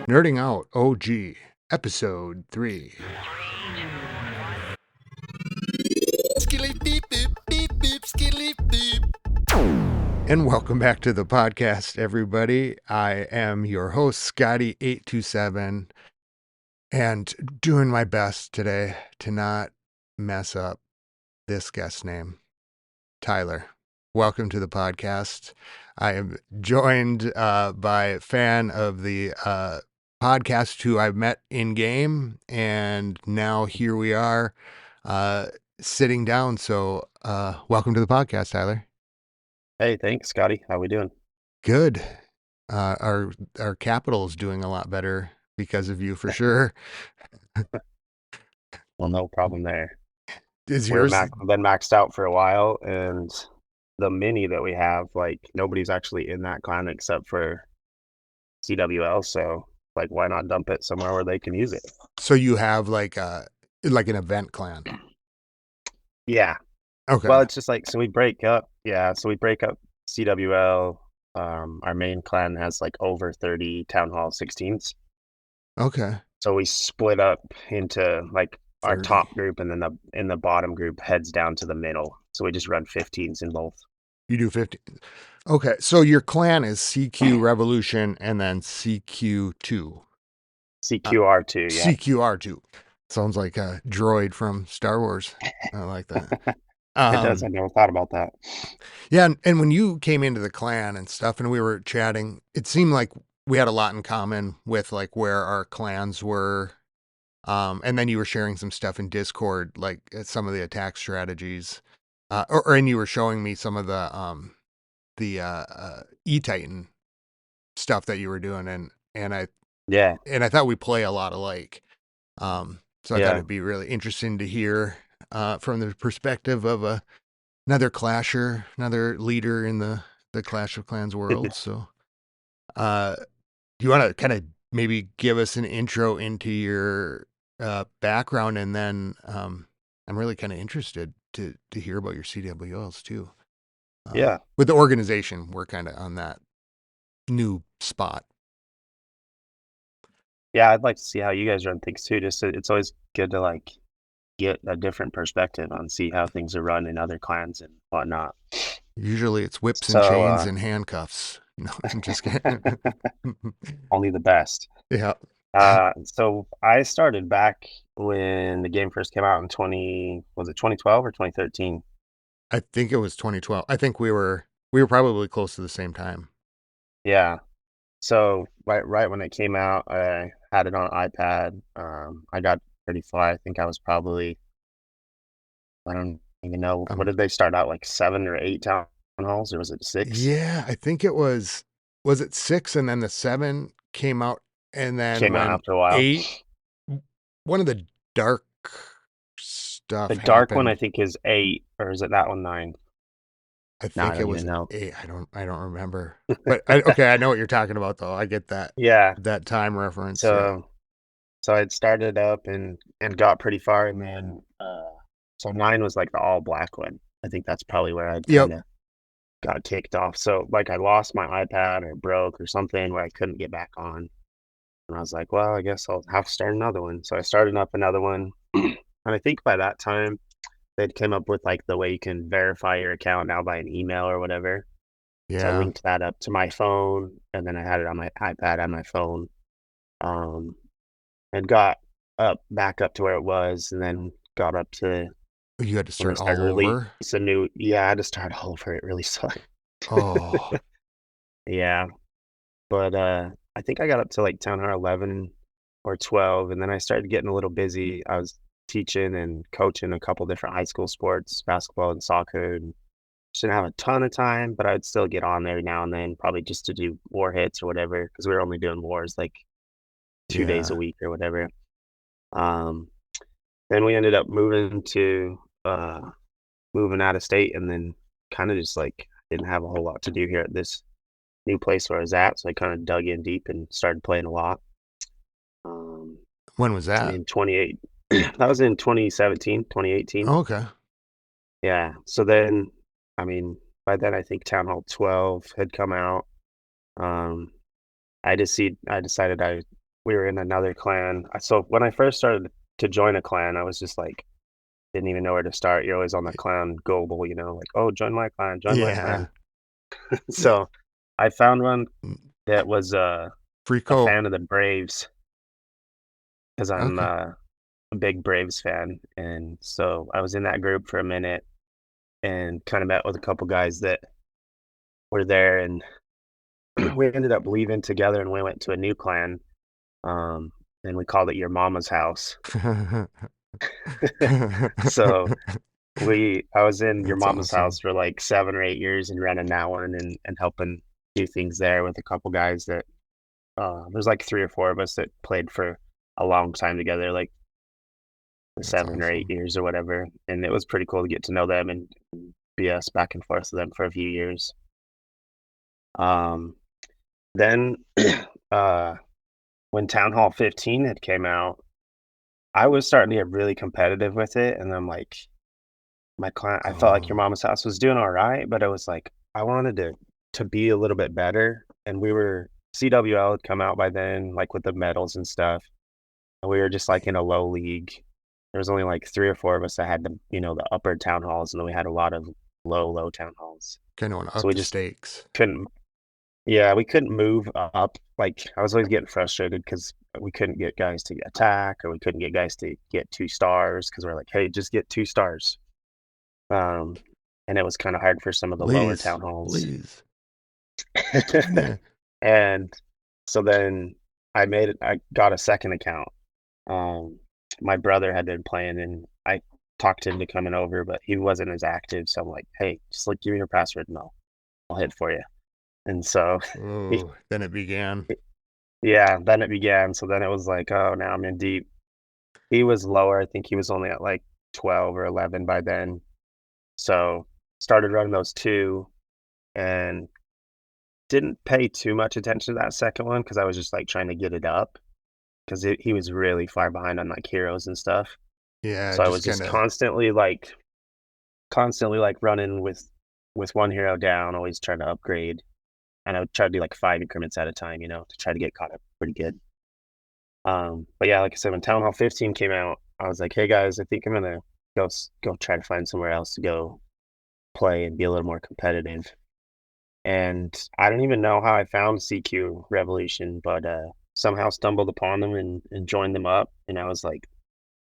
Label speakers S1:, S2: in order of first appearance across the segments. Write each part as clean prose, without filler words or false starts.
S1: Nerding Out OG, Episode 3. And welcome back to the podcast, everybody. I am your host, Scotty827, and doing my best today to not mess up this guest name, Tyler. Welcome to the podcast. I am joined by a fan of the podcast who I met in game, and now here we are sitting down. So welcome to the podcast, Tyler.
S2: Hey, thanks, Scotty. How we doing?
S1: Good. Our capital is doing a lot better because of you, for sure.
S2: Well, no problem there.
S1: Is
S2: We're
S1: yours?
S2: been maxed out for a while, and the mini that we have, like nobody's actually in that clan except for CWL. So, like, why not dump it somewhere where they can use it?
S1: So you have like an event clan.
S2: Yeah.
S1: Okay.
S2: Well, it's just like so we break up. Yeah, so we break up CWL. Our main clan has like over 30 Town Hall 16s.
S1: Okay.
S2: So we split up into like our
S1: 30.
S2: top group, and then the bottom group heads down to the middle. So we just run 15s in both.
S1: You do 50. Okay. So your clan is CQ Revolution and then CQ2.
S2: CQR2, yeah.
S1: CQR2. Sounds like a droid from Star Wars. I like that.
S2: It does. I never thought about that.
S1: Yeah, and when you came into the clan and stuff and we were chatting, it seemed like we had a lot in common with like where our clans were. And then you were sharing some stuff in Discord, like some of the attack strategies. And you were showing me some of the E-Titan stuff that you were doing, and
S2: Yeah,
S1: I thought we play a lot alike. So I thought
S2: yeah,
S1: it'd be really interesting to hear from the perspective of another clasher, another leader in the Clash of Clans world. So, do you want to kind of maybe give us an intro into your background, and then I'm really kind of interested to hear about your CWLs too.
S2: yeah,
S1: With the organization, we're kind of on that new spot.
S2: yeah. I'd like to see how you guys run things too. It's always good to like get a different perspective on see how things are run in other clans and whatnot.
S1: Usually, it's whips and
S2: So,
S1: chains and handcuffs. No, I'm just kidding.
S2: only the best.
S1: Yeah.
S2: So I started back when the game first came out in was it 2012 or 2013?
S1: I think it was 2012. I think we were probably close to the same time.
S2: Yeah. So right when it came out, I had it on iPad. I got pretty far. I think I was probably, I don't even know, what
S1: Um,
S2: did they start out, like 7 or 8 town halls, or was it 6?
S1: yeah, I think it was it 6 and then the 7 came out, and then
S2: Came out
S1: when
S2: after a while.
S1: 8, one of the dark stuff
S2: The dark one, I
S1: happened.
S2: think, is 8, or is it that one 9?
S1: I
S2: No, I
S1: think it
S2: don't
S1: was
S2: even know.
S1: 8. I don't remember. But okay, I know what you're talking about though. I get
S2: Yeah.
S1: that time reference. Yeah.
S2: So so I'd started up and got pretty far, and then so 9 was like the all black one. I think that's probably where I'd
S1: Yep.
S2: kind of got kicked off. So like I lost my iPad or broke or something where I couldn't get back on. And I was like, well, I guess I'll have to start another one. So I started up another one. And I think by that time they'd came up with like the way you can verify your account now by an email or whatever. So I
S1: Yeah.
S2: linked that up to my phone, and then I had it on my iPad and my phone. Um, and got up back up to where it was, and then got up to
S1: You had to
S2: when they
S1: start
S2: started
S1: all
S2: release
S1: over.
S2: a new. Yeah, I had to start all over. It really sucked.
S1: Oh.
S2: Yeah, but I think I got up to like 10 or 11 or 12, and then I started getting a little busy. I was teaching and coaching a couple different high school sports, basketball and soccer, and just didn't have a ton of time, but I'd still get on there now and then, probably just to do war hits or whatever, because we were only doing wars like 2 days a
S1: Yeah.
S2: week or whatever. Um, then we ended up uh, moving out of state, and then kind of just like didn't have a whole lot to do here at this new place where I was at, so I kind of dug in deep and started playing a lot. Um,
S1: When was that?
S2: in 28, that was in 2017, 2018.
S1: Okay.
S2: Yeah. So then, I mean, by then I think Town Hall 12 had come out. Um, I decided I we were in another clan. So when I first started to join a clan, I was just like, didn't even know where to start. You're always on the clan global, like, oh, join my clan, join my
S1: Yeah.
S2: clan.
S1: Yeah.
S2: So I found one
S1: Mm,
S2: that was a
S1: Frico.
S2: fan of the Braves because I'm
S1: Okay.
S2: a big Braves fan, and so I was in that group for a minute and kind of met with a couple guys that were there, and we ended up leaving together, and we went to a new clan, um, and we called it Your Mama's House. So I was in Your
S1: That's
S2: Mama's
S1: awesome.
S2: House for like 7 or 8 years and running that one and helping do things there with a couple guys that there's like 3 or 4 of us that played for a long time together, like
S1: That's
S2: 7 or 8
S1: awesome.
S2: years or whatever. And it was pretty cool to get to know them and BS back and forth with them for a few years. Um, then uh, when Town Hall 15 had came out, I was starting to get really competitive with it, and I'm like, my client, I felt like Your
S1: Oh,
S2: Mama's House was doing all right, but it was like I wanted to be a little bit better, and we were CWL had come out by then, like with the medals and stuff, and we were just like in a low league. There was only like 3 or 4 of us that had the upper town halls, and then we had a lot of low town halls.
S1: kind of want to
S2: So
S1: up
S2: we
S1: the
S2: just
S1: stakes.
S2: couldn't, yeah, we couldn't move up. Like I was always getting frustrated because we couldn't get guys to attack, or we couldn't get guys to get 2 stars because we're like, hey, just get 2 stars. Um, and it was kind of hard for some of the lower
S1: Please,
S2: town halls.
S1: please get in there.
S2: And so then I got a second account. Um, my brother had been playing and I talked him to coming over, but he wasn't as active. So I'm like, hey, just like give me your password and I'll hit for you. And so he,
S1: Oh, then it began.
S2: yeah, then it began. So then it was like, oh, now I'm in deep. He was lower. I think he was only at like 12 or 11 by then. So started running those two and didn't pay too much attention to that second one because I was just like trying to get it up because he was really far behind on like heroes and stuff.
S1: Yeah,
S2: So I
S1: just
S2: was
S1: kind
S2: just
S1: of.
S2: constantly like running with one hero down, always trying to upgrade. And I would try to do like 5 increments at a time, to try to get caught up pretty good. But yeah, like I said, when Town Hall 15 came out, I was like, hey guys, I think I'm gonna go try to find somewhere else to go play and be a little more competitive. And I don't even know how I found CQ Revolution, but somehow stumbled upon them and joined them up. And I was like,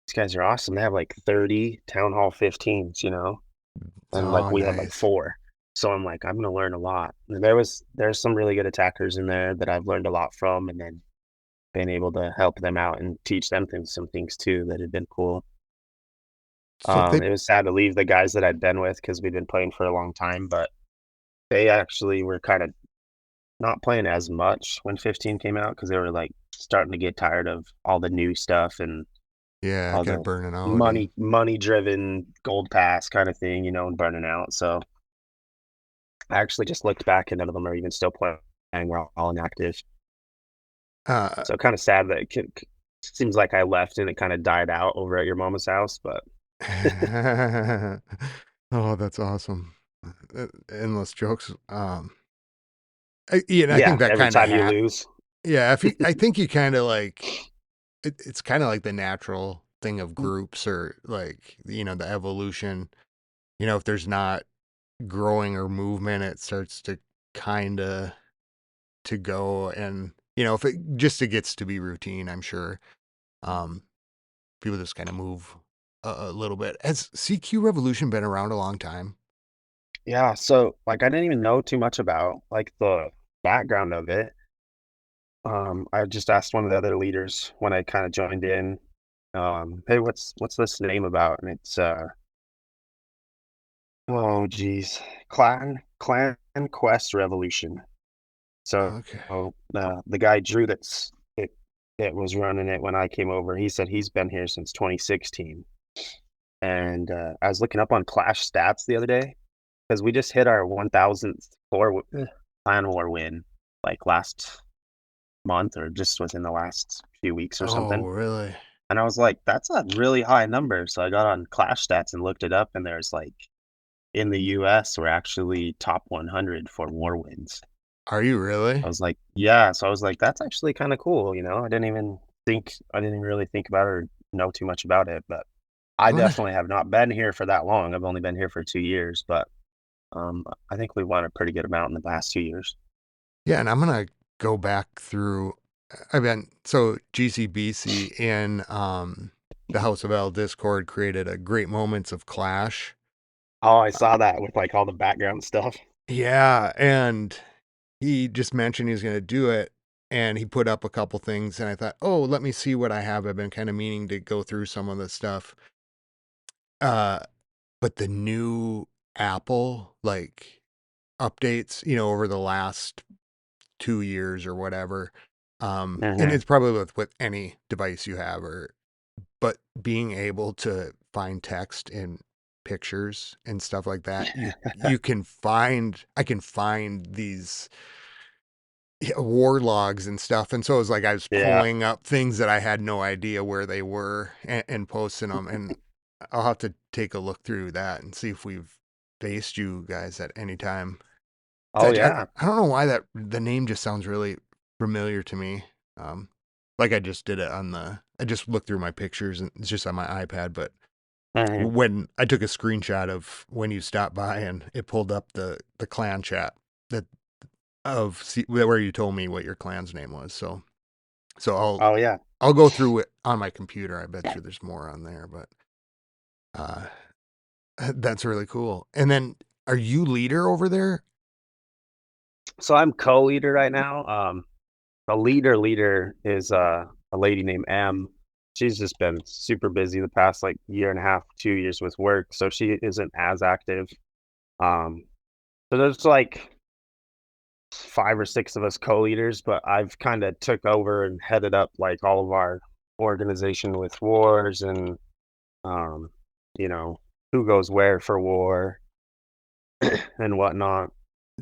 S2: these guys are awesome. They have like 30 Town Hall 15s, and like
S1: Oh,
S2: we had like
S1: nice.
S2: 4. So I'm like, I'm gonna learn a lot. And there's some really good attackers in there that I've learned a lot from, and then been able to help them out and teach them some things too that had been cool.
S1: So they.
S2: It was sad to leave the guys that I'd been with because we'd been playing for a long time, but they actually were kind of not playing as much when 15 came out because they were like starting to get tired of all the new stuff and
S1: Yeah,
S2: all
S1: kind of
S2: the
S1: burning out and.
S2: money driven gold pass kind of thing, and burning out. So I actually just looked back and none of them are even still playing. We're all inactive.
S1: Uh,
S2: So kind of sad that seems like I left and it kind of died out over at Your Mama's house. But
S1: oh, that's awesome. Endless jokes. I
S2: yeah,
S1: think that
S2: every
S1: kind of
S2: time you lose.
S1: yeah, if you, I think you kind of like it's kind of like the natural thing of groups or like, the evolution. If there's not growing or movement, it starts to kind of to go and, if it gets to be routine, I'm sure. Um, People just kind of move a little bit. Has CQ Revolution been around a long time?
S2: Yeah, so like I didn't even know too much about like the background of it. I just asked one of the other leaders when I kind of joined in, hey, what's this name about? And it's oh geez, Clan Quest Revolution. So
S1: Okay.
S2: the guy Drew that was running it when I came over, he said he's been here since 2016. And I was looking up on Clash stats the other day because we just hit our 1,000th clan war win like last month or just within the last few weeks or
S1: Oh,
S2: something.
S1: really?
S2: And I was like, that's a really high number. So I got on Clash Stats and looked it up, and there's like in the US, we're actually top 100 for war wins.
S1: Are you really?
S2: I was like, "Yeah." So I was like, "That's actually kinda cool," you know? I didn't really think about it or know too much about it, but I
S1: I'm gonna
S2: definitely have not been here for that long. I've only been here for 2 years, but, I think we won a pretty good amount in the past 2 years.
S1: yeah, and I'm gonna go back through I've been so GCBC in, the House of L Discord created a Great Moments of Clash.
S2: Oh, I saw that with, like, all the background stuff.
S1: Yeah, and he just mentioned he was gonna do it, and he put up a couple things, and I thought, "Oh, let me see what I have." I've been kinda meaning to go through some of the stuff. Uh, but the new Apple, like, updates, over the last 2 years or whatever, and
S2: Mhm.
S1: it's probably with any device you have but being able to find text in pictures and stuff like that, you can find I can find these war logs and stuff, and so it was like I was
S2: Yeah.
S1: pulling up things that I had no idea where they were and posting them, and I'll have to take a look through that and see if we've faced you guys at any time.
S2: Oh,
S1: That
S2: yeah.
S1: I don't know why that the name just sounds really familiar to me. Um, like I just did it on I just looked through my pictures and it's just on my iPad, but
S2: Mhm.
S1: when I took a screenshot of when you stopped by and it pulled up the clan chat that where you told me what your clan's name was. So
S2: Oh, yeah.
S1: I'll go through it on my computer. I bet you there's more on there, but uh that's really cool. And then are you leader over there?
S2: So I'm co-leader right now. The leader is, a lady named M. She's just been super busy the past, like, year and a half, 2 years with work, so she isn't as active. Um, so there's, like, 5 or 6 of us co-leaders, but I've kinda took over and headed up, like, all of our organization with wars and, um, you know, who goes where for war and whatnot.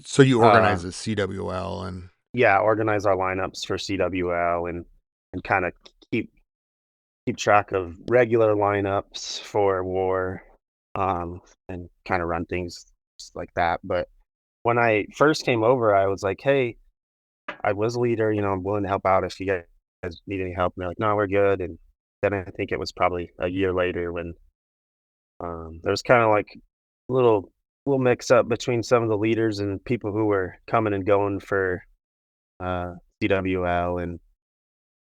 S1: So you
S2: Uh,
S1: organize the CWL and
S2: yeah, organize our lineups for CWL and kinda keep keep track of regular lineups for war, and kinda run things just like that. But when I first came over, I was like, "Hey," I was a leader, I'm willing to help out if you guys need any help. And they're like, "No, we're good." And then I think it was probably a year later when there was kind of like little little mix up between some of the leaders and people who were coming and going for CWL, and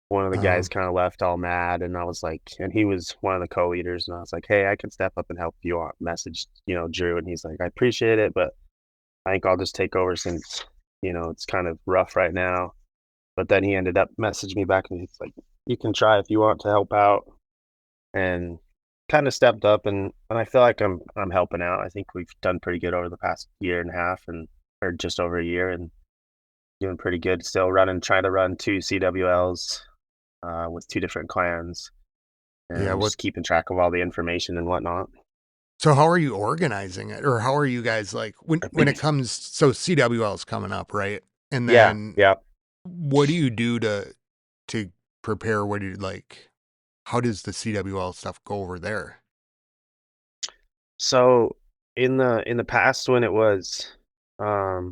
S2: one of the guys
S1: um
S2: kind of left all mad, and I was like, and he was one of the co-leaders, and I was like, "Hey, I can step up and help you out." Message, Drew, and he's like, "I appreciate it, but I think I'll just take over since it's kind of rough right now." But then he ended up messaging me back, and he's like, "You can try if you want to help out," and kind of stepped up, and I feel like I'm helping out. I think we've done pretty good over the past year and a half, and or just over a year, and doing pretty good. Still trying to run 2 CWLs with 2 different clans,
S1: yeah,
S2: and just keeping track of all the information and whatnot.
S1: so how are you organizing it? Or how are you guys like when it comes so CWL is coming up, right? And
S2: Yeah,
S1: then
S2: yeah.
S1: what do you do to prepare what do you like how does the CWL stuff go over there?
S2: So in the past when it was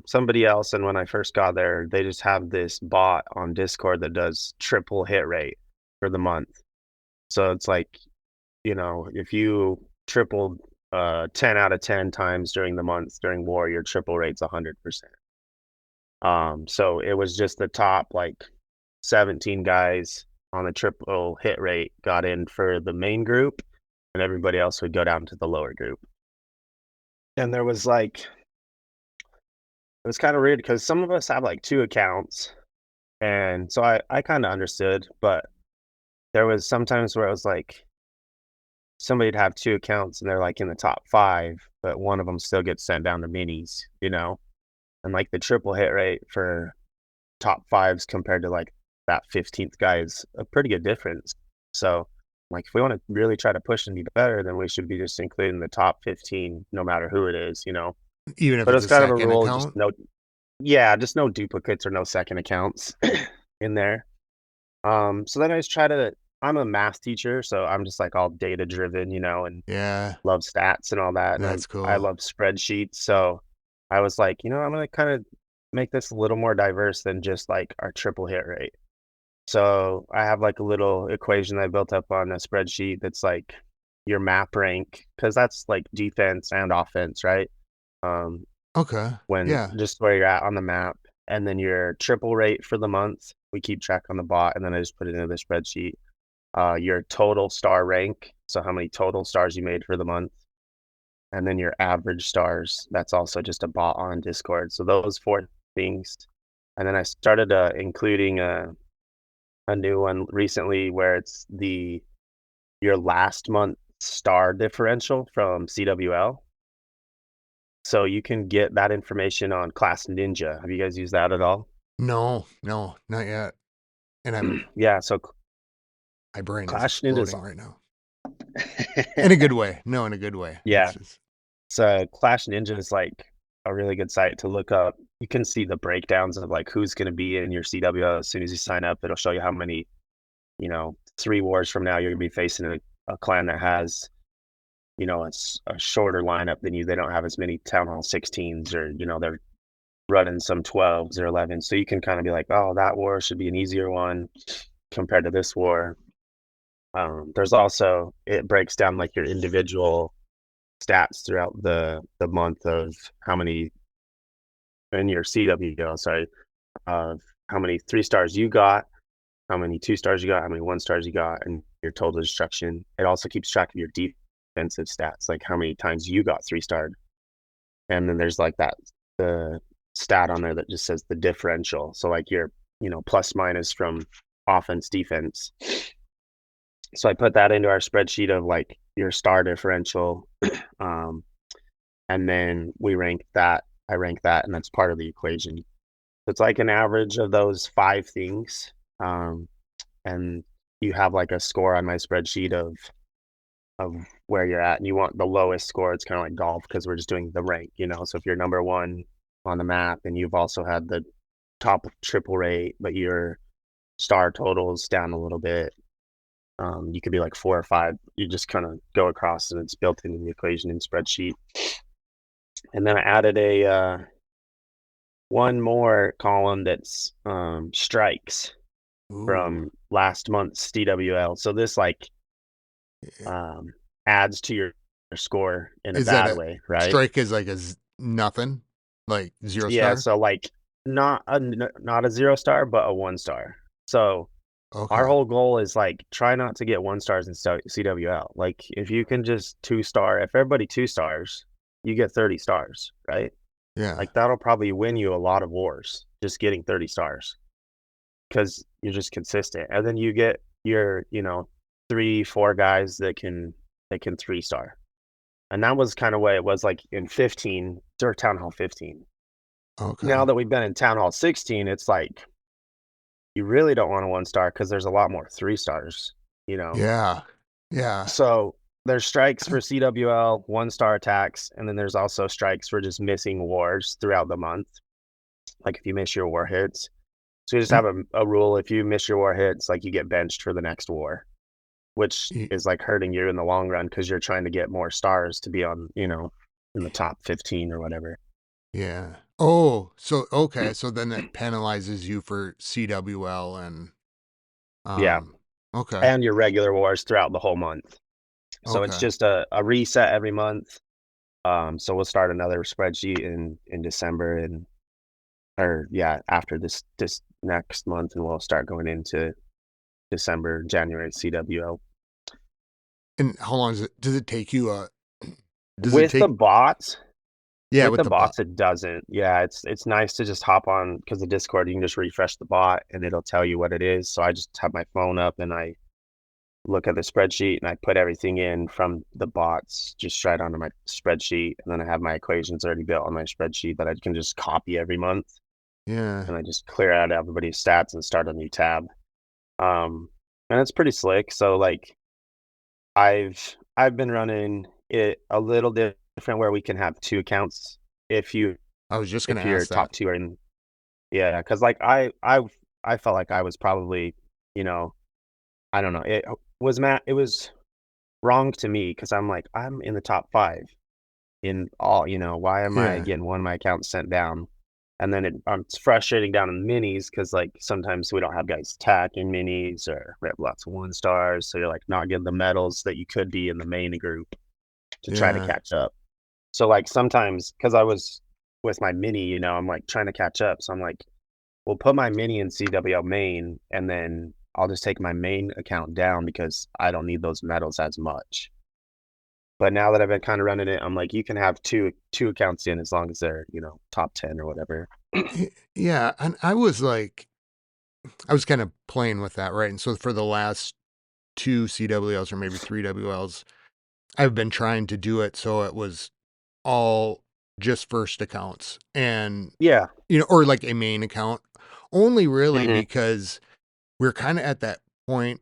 S2: somebody else, and when I first got there, they just have this bot on Discord that does triple hit rate for the month. So it's like, if you tripled 10 out of 10 times during the month during war, your triple rate's 100%. So it was just the top like 17 guys on the triple hit rate got in for the main group, and everybody else would go down to the lower group. And there was like it was kind of weird because some of us have like 2 accounts, and so I kind of understood, but there was sometimes where it was like somebody'd have 2 accounts and they're like in the top 5, but one of them still gets sent down to minis. And like the triple hit rate for top fives compared to like that 15th guy is a pretty good difference. So, like, if we want to really try to push and be better, then we should be just including the top 15, no matter who it is.
S1: Even if
S2: But
S1: it's
S2: it's
S1: a
S2: kind of a
S1: second
S2: rule, just
S1: account?
S2: no, yeah, just no duplicates or no second accounts in there. So then I just try to, I'm a math teacher, so I'm just like all data driven, and
S1: Yeah,
S2: love stats and all that. And
S1: that's
S2: I
S1: cool.
S2: love spreadsheets. So I was like, I'm going to kind of make this a little more diverse than just like our triple hit rate. So I have like a little equation I built up on a spreadsheet that's like your map rank, because that's like defense and offense, right? Um,
S1: Okay.
S2: when
S1: Yeah.
S2: just where you're at on the map, and then your triple rate for the month. We keep track on the bot, and then I just put it into the spreadsheet. Your total star rank, so how many total stars you made for the month, and then your average stars. That's also just a bot on Discord. So those four things, and then I started including a new one recently where it's the your last month star differential from CWL. So you can get that information on Class Ninja. Have you guys used that at all?
S1: No, no, not yet. And
S2: Yeah, so
S1: my brain is
S2: Clash Ninja's
S1: exploding right now. In a good way. No, in a good way. It's
S2: yeah.
S1: just
S2: So Clash Ninja is like a really good site to look up. You can see the breakdowns of like who's going to be in your CWL as soon as you sign up. It'll show you how many, 3 wars from now you're going to be facing a clan that has, it's a shorter lineup than you. They don't have as many Town Hall 16s, or, they're running some 12s or 11s. So you can kind of be like, oh, that war should be an easier one compared to this war. There's also, it breaks down like your individual stats throughout the month of how many in your CWO, sorry, of how many 3 stars you got, how many 2 stars you got, how many 1 stars you got, and your total destruction. It also keeps track of your defensive stats, like how many times you got 3-starred. And then there's like the stat on there that just says the differential. So like your, plus minus from offense, defense. So I put that into our spreadsheet of like your star differential. Um, and then we rank that. I rank that, and that's part of the equation. So it's like an average of those 5 things. And you have like a score on my spreadsheet of where you're at, and you want the lowest score. It's kind of like golf because we're just doing the rank, So if you're number one on the map and you've also had the top triple rate, but your star totals down a little bit, you could be like 4 or 5. You just kind of go across, and it's built into the equation in spreadsheet. And then I added a one more column that's strikes
S1: ooh.
S2: from last month's DWL. So this like
S1: Yeah.
S2: um, adds to your score in a
S1: Is that
S2: bad
S1: a
S2: way, right?
S1: strike is like a nothing? Like 0
S2: Yeah.
S1: star?
S2: So like not a 0 star, but a 1 star. So our
S1: Okay.
S2: whole goal is like try not to get 1 stars in CWL. Like if you can just 2 star, if everybody 2 stars, you get 30 stars, right?
S1: Yeah.
S2: Like that'll probably win you a lot of wars just getting 30 stars because you're just consistent. And then you get your, 3, 4 guys that can 3 star. And that was kind of way it was like in 15 or Town Hall 15.
S1: Okay.
S2: Now that we've been in Town Hall 16, it's like you really don't want a 1 star because there's a lot more 3 stars.
S1: Yeah. Yeah.
S2: So there's strikes for CWL, 1 star attacks, and then there's also strikes for just missing wars throughout the month. Like if you miss your war hits. So you just
S1: And
S2: have a rule: if you miss your war hits, like you get benched for the next war, which
S1: y
S2: is like hurting you in the long run because you're trying to get more stars to be on, in the top 15 or whatever.
S1: yeah. Oh, so okay, so then that penalizes you for CWL and,
S2: Yeah.
S1: um okay.
S2: And your regular wars throughout the whole month. So it's
S1: Okay.
S2: just a reset every month. So we'll start another spreadsheet in December, and or yeah, after this next month, and we'll start going into December, January CWO.
S1: And how long does it take you, does it
S2: With the
S1: take
S2: bots,
S1: yeah,
S2: With
S1: with
S2: the
S1: the bot.
S2: bots, it doesn't. Yeah, it's nice to just hop on because the Discord, you can just refresh the bot and it'll tell you what it is. So I just have my phone up and I look at the spreadsheet and I put everything in from the bots just right onto my spreadsheet. And then I have my equations already built on my spreadsheet that I can just copy every month.
S1: Yeah.
S2: And I just clear out everybody's stats and start a new tab. Um, and it's pretty slick. So like I've been running it a little different where we can have 2 accounts if you
S1: I was just gonna
S2: if your
S1: ask that.
S2: top 2 are in. Yeah, because like I felt like I was probably, you know, I don't know. It was wrong to me because I'm like, I'm in the top 5 in all, why am I
S1: Yeah.
S2: getting one of my accounts sent down? And then it's frustrating down in minis because like sometimes we don't have guys tack in minis or we have lots of 1 stars. So you're like not getting the medals that you could be in the main group to try to
S1: Yeah.
S2: catch up. So like sometimes because I was with my mini, I'm like trying to catch up. So I'm like, we'll put my mini in CWL main and then I'll just take my main account down because I don't need those medals as much. But now that I've been kind of running it, I'm like, you can have two accounts in as long as they're, top 10 or whatever.
S1: Yeah, and I was kind of playing with that, right? And so for the last 2 CWLs or maybe 3 WLs, I've been trying to do it so it was all just first accounts and,
S2: Yeah.
S1: or like a main account, only really
S2: Hmm.
S1: because we're kinda at that point.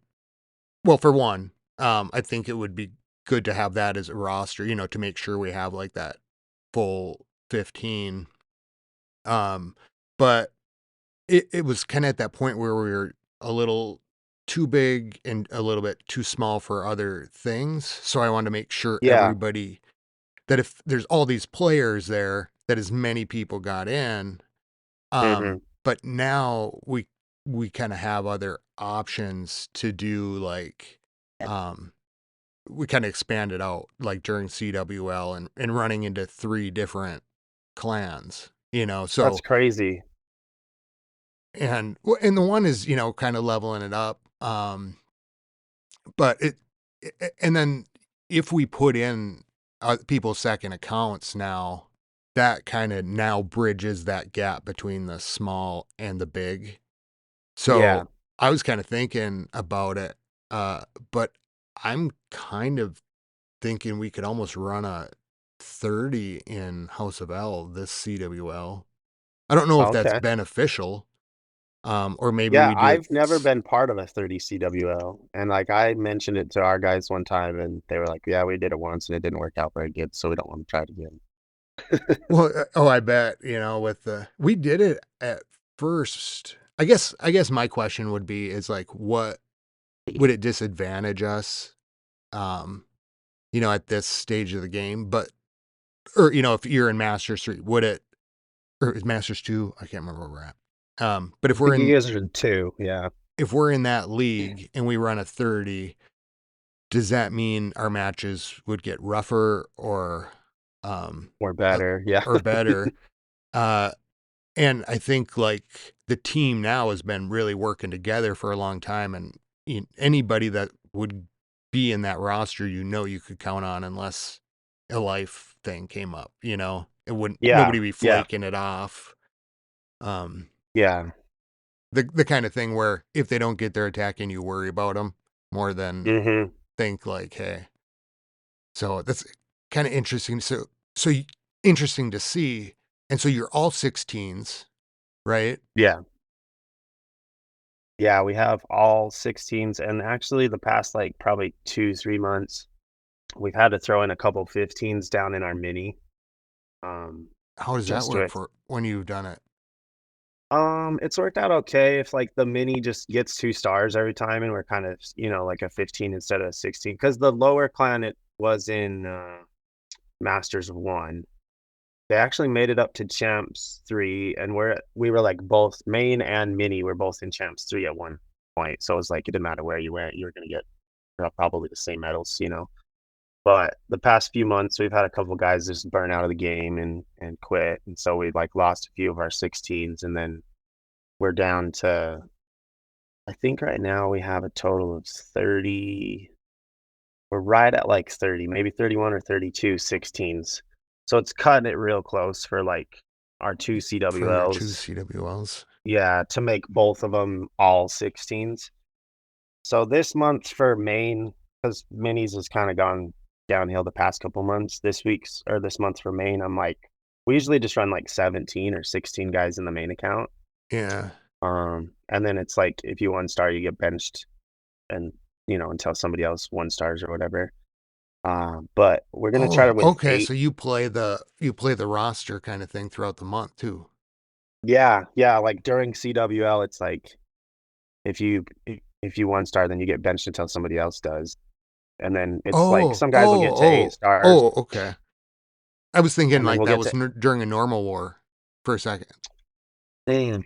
S1: Well, for one, I think it would be good to have that as a roster, to make sure we have like that full 15. Um, but it was kinda at that point where we were a little too big and a little bit too small for other things, so I wanted to make sure
S2: Yeah.
S1: everybody that if there's all these players there, that as many people got in.
S2: Hmm.
S1: But now we kinda have other options to do, like, um we kinda expanded out, like, during CWL and running into 3 different clans,
S2: That's
S1: so
S2: crazy.
S1: and the one is, kinda leveling it up, but and then if we put in, people's second accounts now, that kinda now bridges that gap between the small and the big.
S2: Yeah.
S1: So, I was kinda thinking about it, but I'm kind of thinking we could almost run a 30 in House of L this CWL. I don't know if that's
S2: Okay.
S1: beneficial, or maybe
S2: Yeah,
S1: we do it
S2: I've never been part of a 30 CWL, and, like, I mentioned it to our guys one time, and they were like, "Yeah, we did it once, and it didn't work out very good, so we don't wanna try it again."
S1: well, oh, I bet, with the we did it at first. I guess my question would be is, like, what would it disadvantage us, um, at this stage of the game? But or, if you're in Masters 3, would it or is Masters 2? I can't remember where we're at. But
S2: I think you guys are in 2, yeah,
S1: if we're in that league and we run a 30, does that mean our matches would get rougher um,
S2: or
S1: uh,
S2: better, yeah.
S1: or better? Uh, and I think like the team now has been really working together for a long time, and anybody that would be in that roster, you could count on unless a life thing came up. It wouldn't
S2: Yeah,
S1: nobody be
S2: yeah,
S1: flaking it off. Um,
S2: yeah.
S1: the kind of thing where if they don't get their attack in, you worry about them more than
S2: Mhm.
S1: think like, hey. So that's kind of interesting. Interesting to see. And so you're all 16s, right?
S2: Yeah. Yeah, we have all 16s, and actually the past, like, probably 2, 3 months, we've had to throw in a couple 15s down in our mini, um,
S1: How does that
S2: just
S1: work
S2: with
S1: for when you've done it?
S2: it's worked out okay if, like, the mini just gets 2 stars every time and we're kind of, like a 15 instead of a 16. Because the lower clan it was in, Masters 1, they actually made it up to Champs 3, and we were, like, both main and mini were both in Champs 3 at one point, so it was like, it didn't matter where you went, you were gonna get, probably the same medals, But the past few months, we've had a couple guys just burn out of the game and quit, and so we, like, lost a few of our 16s, and then we're down to I think right now we have a total of 30. We're right at, like, 30, maybe 31 or 32 16s. So it's cutting it real close for, like, our 2
S1: For your two
S2: CWLs.
S1: CWLs?
S2: Yeah, to make both of them all 16s. So this month for main, because minis has kinda gone downhill the past couple months, this month for main, I'm like we usually just run, like, 17 or 16 guys in the main account.
S1: Yeah.
S2: And then it's like if you 1 star, you get benched and, until somebody else 1 stars or whatever. But we're gonna try
S1: Oh,
S2: to win
S1: okay.
S2: 8.
S1: So you play the roster kind of thing throughout the month too.
S2: Yeah, yeah, like, during CWL, it's like, if you 1 star, then you get benched until somebody else does, and then it's like
S1: Oh,
S2: some guys will get
S1: oh,
S2: to 8
S1: oh,
S2: stars,
S1: oh, okay. I was thinking
S2: and then
S1: like
S2: we'll
S1: that
S2: get
S1: was
S2: to
S1: during a normal war for a second.
S2: Man,
S1: You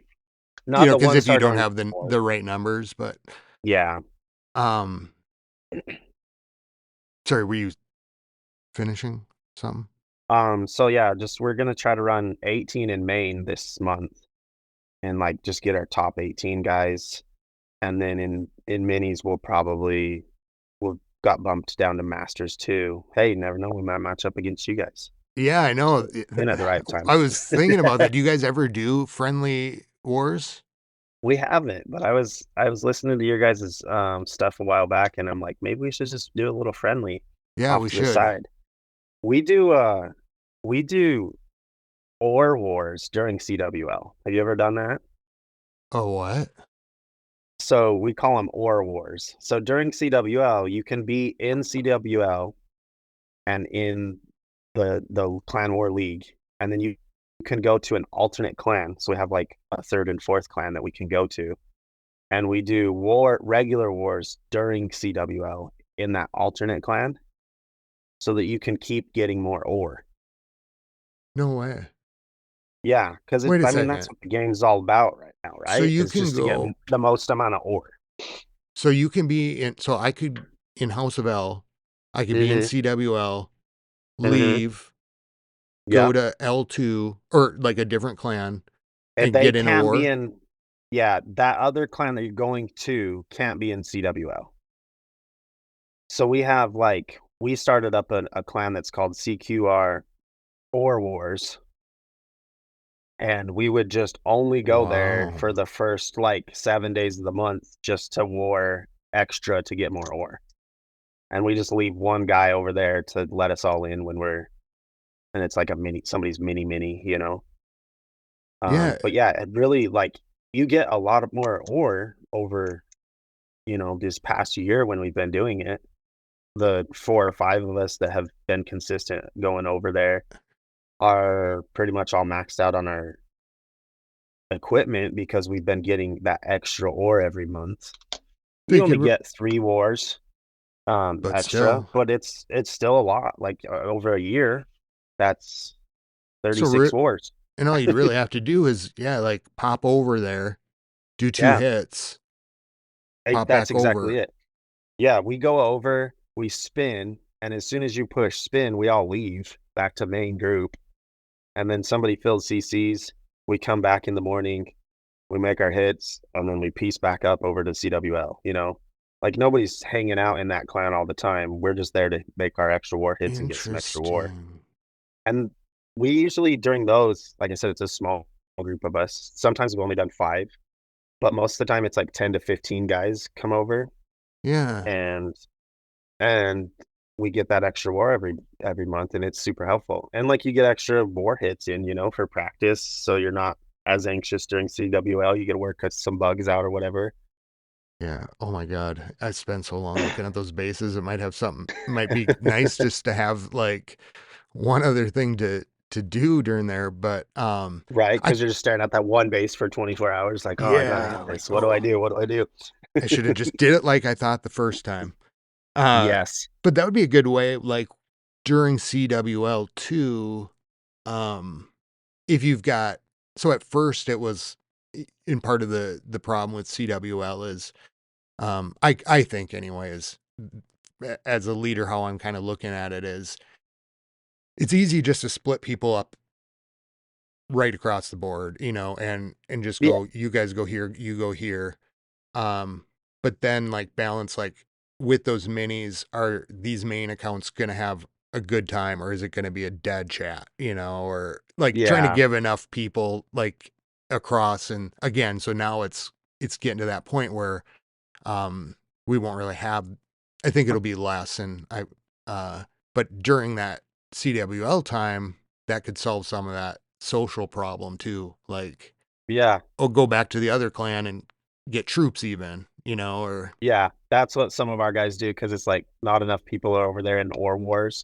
S2: not
S1: know,
S2: the
S1: because
S2: one
S1: if you
S2: star
S1: don't
S2: during
S1: have
S2: war.
S1: the right numbers, but,
S2: Yeah.
S1: um sorry, were you finishing something?
S2: So yeah, just we're gonna try to run 18 in Maine this month and like just get our top 18 guys. And then in minis we'll got bumped down to masters too. Hey, you never know, we might match up against you guys.
S1: Yeah, I know.
S2: So in at the right time.
S1: I was thinking about that. Do you guys ever do friendly wars?
S2: We haven't, but I was listening to your guys' stuff a while back and I'm like, maybe we should just do a little friendly
S1: Yeah,
S2: off
S1: we
S2: to the
S1: should.
S2: side. We do we do ore wars during CWL. Have you ever done that?
S1: Oh, what?
S2: So we call them ore wars. So during CWL, you can be in CWL and in the clan war league, and then you can go to an alternate clan. So we have like a third and fourth clan that we can go to, and we do regular wars during CWL in that alternate clan, so that you can keep getting more ore.
S1: No way.
S2: Yeah, because
S1: Wait a
S2: I mean that's
S1: second.
S2: what the game's all about right now,
S1: So
S2: right?
S1: you
S2: Is
S1: can
S2: just to get
S1: go
S2: the most amount of ore.
S1: so you can be in so I could in House of L, I could be in
S2: Mhm.
S1: CWL,
S2: Mhm.
S1: leave, go
S2: Yep.
S1: to L2 or like a different clan
S2: And
S1: and
S2: they
S1: get in a
S2: can't be
S1: war?
S2: in yeah, that other clan that you're going to can't be in CWL. So we have, like we started up a clan that's called CQR Ore Wars, and we would just only go there
S1: Wow.
S2: for the first, like, 7 days of the month just to war extra to get more ore. And we just leave one guy over there to let us all in when we're and it's like a mini somebody's mini, you know?
S1: Yeah,
S2: But yeah, it really, like, you get a lot of more ore over, this past year when we've been doing it. The 4 or 5 of us that have been consistent going over there are pretty much all maxed out on our equipment because we've been getting that extra ore every month. You
S1: they
S2: only
S1: could,
S2: get 3 wars,
S1: but
S2: extra,
S1: still.
S2: but it's still a lot, like, over a year, that's
S1: So
S2: 36 wars.
S1: and all you'd really have to do is, yeah, like pop over there, do 2
S2: Yeah,
S1: hits, pop
S2: that's
S1: back
S2: exactly
S1: over.
S2: it. Yeah, we go over, we spin, and as soon as you push spin, we all leave back to main group, and then somebody fills CCs, we come back in the morning, we make our hits, and then we piece back up over to CWL, you know? Like, nobody's hanging out in that clan all the time, we're just there to make our extra war hits and get some extra war.
S1: Interesting.
S2: And we usually, during those, like I said, it's a small group of us. Sometimes we've only done 5, but most of the time it's like 10 to 15 guys come over,
S1: Yeah.
S2: and and we get that extra war every month, and it's super helpful. And, like, you get extra war hits in, for practice, so you're not as anxious during CWL, you get to work some bugs out or whatever.
S1: Yeah. Oh my god. I spent so long looking at those bases. It might have something might be nice just to have like one other thing to do during there, but
S2: Right,
S1: I
S2: because 'cause you're just staring at that one base for 24 hours, like, "Oh, I gotta
S1: yeah,
S2: hit
S1: like,
S2: this. What do I
S1: oh,
S2: do? What do I do?"
S1: I should have just did it like I thought the first time. Uh
S2: Yes.
S1: but that would be a good way like during CWL too, um if you've got so at first it was in part of the problem with CWL is I think anyway is as a leader how I'm kind of looking at it is it's easy just to split people up right across the board, you know, and just
S2: Yeah,
S1: go you guys go here, you go here. But then like balance like with those minis, are these main accounts gonna have a good time or is it gonna be a dead chat, you know, or like trying to
S2: yeah,
S1: give enough people like across and again, so now it's getting to that point where we won't really have I think it'll be less and uh but during that CWL time, that could solve some of that social problem too. Like
S2: yeah,
S1: or go back to the other clan and get troops even, you know, or
S2: yeah. That's what some of our guys do because it's, like, not enough people are over there in Ore Wars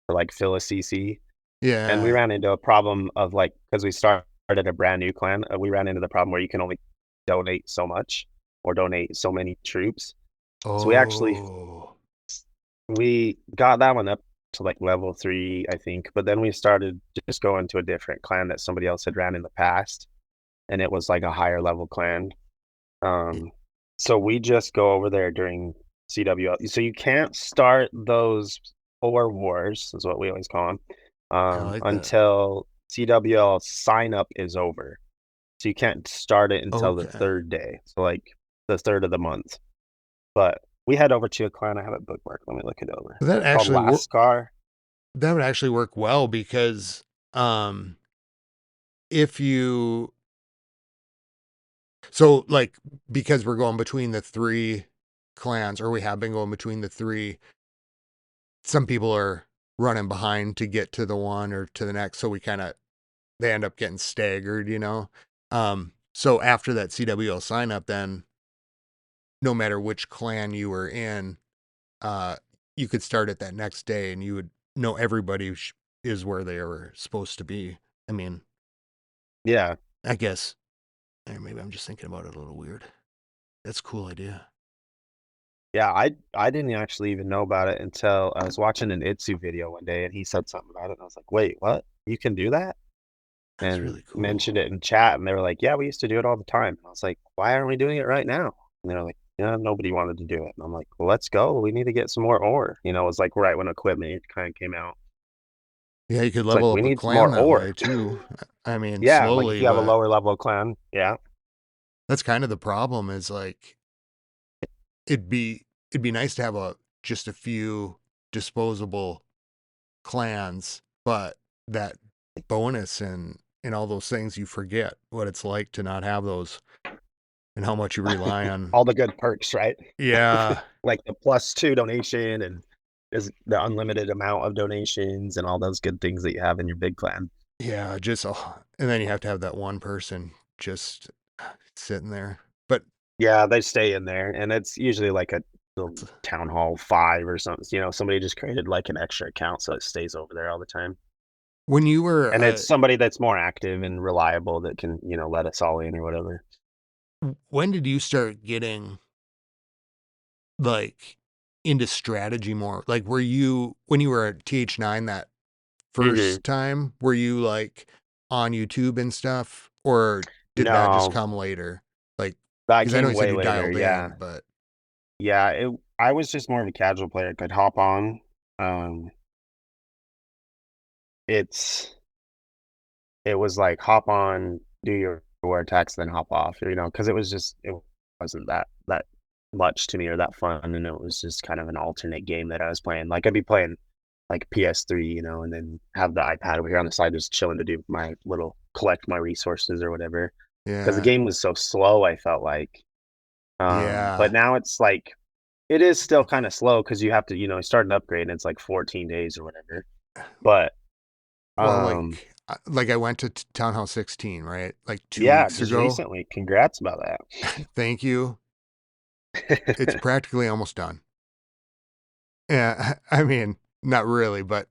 S2: to, like, fill a CC, and we
S1: yeah.
S2: ran into a problem of, like, because we started a brand new clan, we ran into the problem where you can only donate so much or donate so many troops. So
S1: Oh.
S2: we got that one up to, like, level 3, I think, but then we started just going to a different clan that somebody else had ran in the past, and it was like a higher level clan.
S1: Y
S2: So we just go over there during CWL. So you can't start those 4 wars, is what we always call them,
S1: I like that.
S2: until CWL sign up is over. So you can't start it until the
S1: Okay.
S2: 3rd day, so, like, the 3rd of the month. But we head over to a clan. I have it bookmarked. Let me look it over.
S1: That
S2: It's called
S1: actually
S2: Last
S1: work
S2: Scar.
S1: that would actually work well because, if you so, like, because we're going between the 3 clans, or we have been going between the 3, some people are running behind to get to the one or to the next, so we kinda they end up getting staggered, you know? So after that CWL sign up, then no matter which clan you were in, uh, you could start it that next day and you would know everybody is where they were supposed to be. I mean,
S2: Yeah.
S1: I guess, or maybe I'm just thinking about it a little weird. That's a cool idea.
S2: Yeah, I didn't actually even know about it until I was watching an Itsu video one day, and he said something about it, and I was like, "Wait, what? You can do that?"
S1: That's
S2: And
S1: really cool.
S2: mentioned it in chat, and they were like, "Yeah, we used to do it all the time." And I was like, "Why aren't we doing it right now?" And they're like, "Yeah, nobody wanted to do it." And I'm like, "Well, let's go. We need to get some more ore." You know, it was like right when equipment kind of came out.
S1: Yeah, you could
S2: It's like,
S1: level
S2: "We
S1: up a
S2: need some
S1: clan
S2: more
S1: that way
S2: ore."
S1: too. I mean,
S2: Yeah, like if
S1: slowly,
S2: you have a
S1: but
S2: lower level clan. Yeah.
S1: that's kind of the problem is like it'd be it'd be nice to have a just a few disposable clans, but that bonus and all those things you forget what it's like to not have those and how much you rely on.
S2: All the good perks, right?
S1: Yeah,
S2: Like the +2 donation and is the unlimited amount of donations and all those good things that you have in your big clan.
S1: yeah, just oh, and then you have to have that one person just sitting there. But
S2: Yeah, they stay in there, and it's usually like a little town hall 5 or something, you know, somebody just created like an extra account so it stays over there all the time.
S1: when you were
S2: And it's somebody that's more active and reliable that can, you know, let us all in or whatever.
S1: when did you start getting like into strategy more? Like were you when you were at TH9 that
S2: Mhm.
S1: first time, were you, like, on YouTube and stuff, or did that just
S2: No,
S1: come later? Like,
S2: that
S1: because I know
S2: came
S1: you said
S2: way
S1: you
S2: later,
S1: dialed
S2: yeah.
S1: in, but
S2: Yeah, I was just more of a casual player, could hop on. Um, it's It was like hop on, do your war attacks, then hop off, you know, because it wasn't that much to me or that fun, and it was just kind of an alternate game that I was playing. Like, I'd be playing, like, PS3, you know, and then have the iPad over here on the side just chilling to do my little collect my resources or whatever. Because the
S1: yeah.
S2: game was so slow, I felt like. But
S1: Yeah.
S2: now it's like it is still kinda slow because you have to, you know, start an upgrade, and it's like 14 days or whatever. But,
S1: Well,
S2: um
S1: like, I went to t Town Hall 16, right? Like, 2
S2: yeah,
S1: weeks
S2: just
S1: ago.
S2: recently. Congrats about
S1: Thank you. It's
S2: that.
S1: practically almost done. Yeah, I mean, not really, but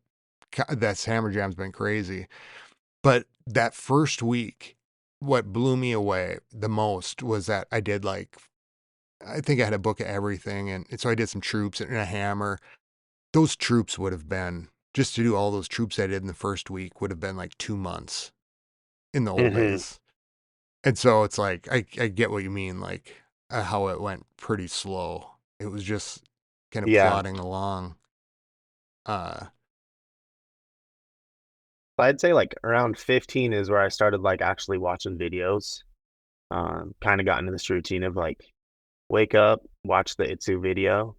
S1: that's Hammer Jam's been crazy. But that first week, what blew me away the most was that I did, like I think I had a book of everything, and so I did some troops and a hammer. Those troops would have been just to do all those troops I did in the first week would have been like 2 months in the old
S2: Mhm.
S1: days. And so it's like I get what you mean, like, how it went pretty slow. It was just kind of
S2: Yeah.
S1: plodding along. Uh,
S2: I'd say, like, around 15 is where I started, like, actually watching videos. Kinda got into this routine of, like, wake up, watch the Itsu video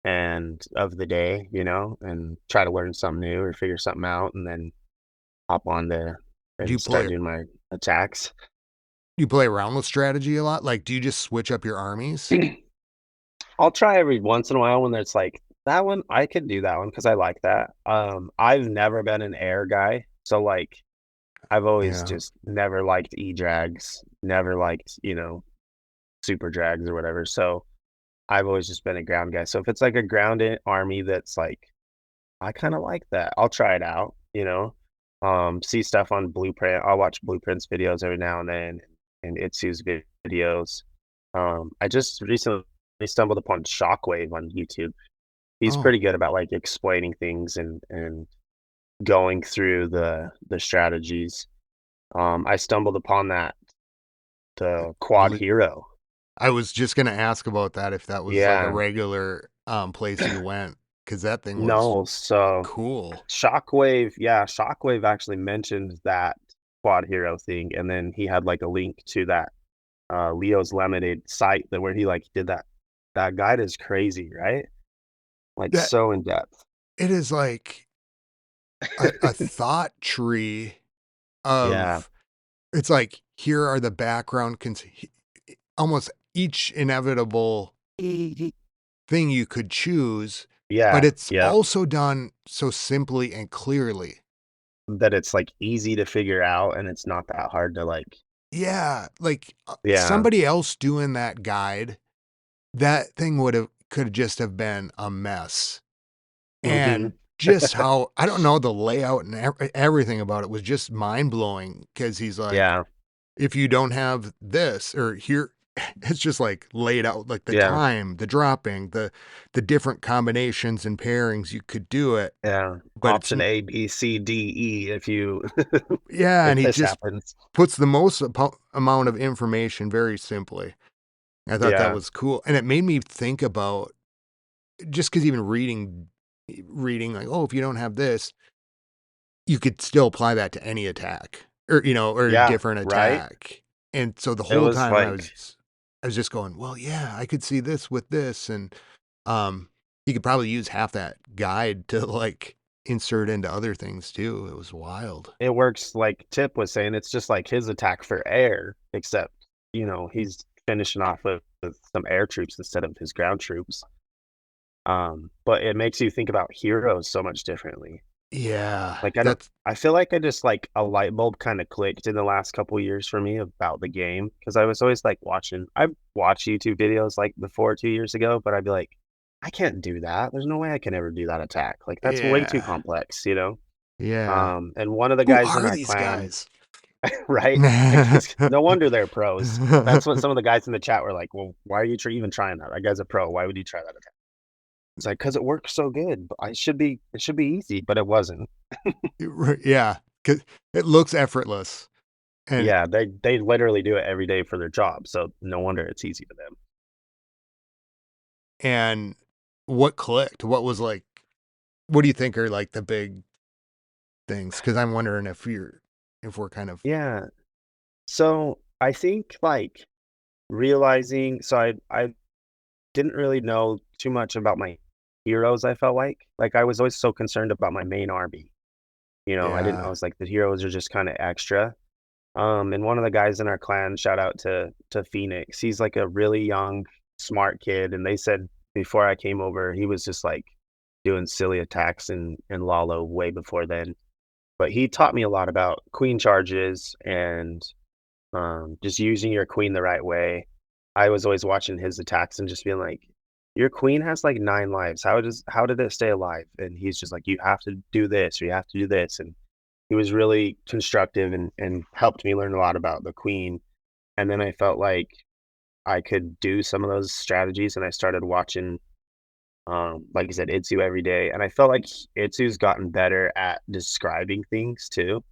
S2: and of the day, you know, and try to learn something new or figure something out, and then hop on there
S1: do
S2: and
S1: you
S2: start
S1: play
S2: doing my attacks.
S1: do you play around with strategy a lot? Like, do you just switch up your armies?
S2: I'll try every once in a while when there's like, "That one, I could do that one because I like that." I've never been an air guy, so, like, I've always
S1: Yeah.
S2: just never liked E-drags, never liked, you know, super drags or whatever, so I've always just been a ground guy. So if it's like a grounded army that's like, I kinda like that, I'll try it out, you know? See stuff on Blueprint. I'll watch Blueprint's videos every now and then and Itsu's videos. I just recently stumbled upon Shockwave on YouTube. He's
S1: Oh,
S2: pretty good about, like, explaining things and going through the strategies. I stumbled upon that the
S1: I'm
S2: quad
S1: li
S2: hero.
S1: I was just gonna ask about that if that was, like, a
S2: Yeah.
S1: regular, place you went, because that thing was
S2: No, so
S1: cool.
S2: Shockwave actually mentioned that quad hero thing, and then he had, like, a link to that, Leo's Lemonade site that where he, like, did that. That guide is crazy, right? Like,
S1: That
S2: so in depth.
S1: it is like a thought tree
S2: Yeah.
S1: of it's like, here are the background almost each inevitable thing you could choose, but
S2: Yeah,
S1: it's
S2: yep.
S1: also done so simply and clearly.
S2: That it's, like, easy to figure out, and it's not that hard to, like
S1: Yeah, like,
S2: yeah.
S1: somebody else doing that guide, that thing could just have been a mess,
S2: Mhm.
S1: and just how I don't know, the layout and everything about it was just mind-blowing because he's like,
S2: Yeah,
S1: if you don't have this or here it's just like laid out like the
S2: yeah,
S1: time, the dropping, the different combinations and pairings you could do it,
S2: yeah.
S1: but
S2: Option A, B, C, D, E if you
S1: yeah,
S2: if
S1: and he
S2: this
S1: just
S2: happens.
S1: puts the most amount of information very simply. I thought that
S2: Yeah,
S1: was cool, and it made me think about just because even reading like, oh, if you don't have this, you could still apply that to any attack or, or a
S2: yeah,
S1: different
S2: right?
S1: attack. And so the
S2: It
S1: whole
S2: was
S1: time
S2: like
S1: I was just going, well, yeah, I could see this with this. And you could probably use half that guide to like insert into other things too. It was wild.
S2: it works like Tip was saying, it's just like his attack for air, except, he's finishing off with some air troops instead of his ground troops. But it makes you think about heroes so much differently.
S1: Yeah.
S2: Like,
S1: That's
S2: I feel like I just, like, a light bulb kinda clicked in the last couple years for me about the game because I was always, like, I watched YouTube videos, like, before 2 years ago, but I'd be like, "I can't do that. There's no way I can ever do that attack. Like, that's way too
S1: yeah.
S2: complex," you know?
S1: Yeah.
S2: And one of the
S1: Who
S2: guys in
S1: are
S2: our
S1: these
S2: clan
S1: guys?
S2: right? Like, it's no wonder they're pros. That's what some of the guys in the chat were like, "Well, why are you even trying that? That guy's a pro. Why would you try that attack?" It's like, "'Cause it works so good, but it should be easy," but it wasn't.
S1: Yeah. 'Cause it looks effortless. And
S2: Yeah, they literally do it every day for their job, so no wonder it's easy to them.
S1: And what clicked? What do you think are, like, the big things? Because 'Cause I'm wondering if we're kind of
S2: Yeah. So, I think, like, realizing I didn't really know too much about my heroes, I felt like. Like, I was always so concerned about my main army, I
S1: yeah,
S2: was like, the heroes are just kinda extra. And one of the guys in our clan, shout out to Phoenix, he's, like, a really young, smart kid, and they said before I came over, he was just, like, doing silly attacks in Lalo way before then. But he taught me a lot about queen charges and, just using your queen the right way. I was always watching his attacks and just being like, "Your queen has, like, 9 lives. How did it stay alive?" And he's just like, "You have to do this, or you have to do this," and he was really constructive and helped me learn a lot about the queen, and then I felt like I could do some of those strategies, and I started watching, like I said, Itsu every day, and I felt like Itsu's gotten better at describing things too.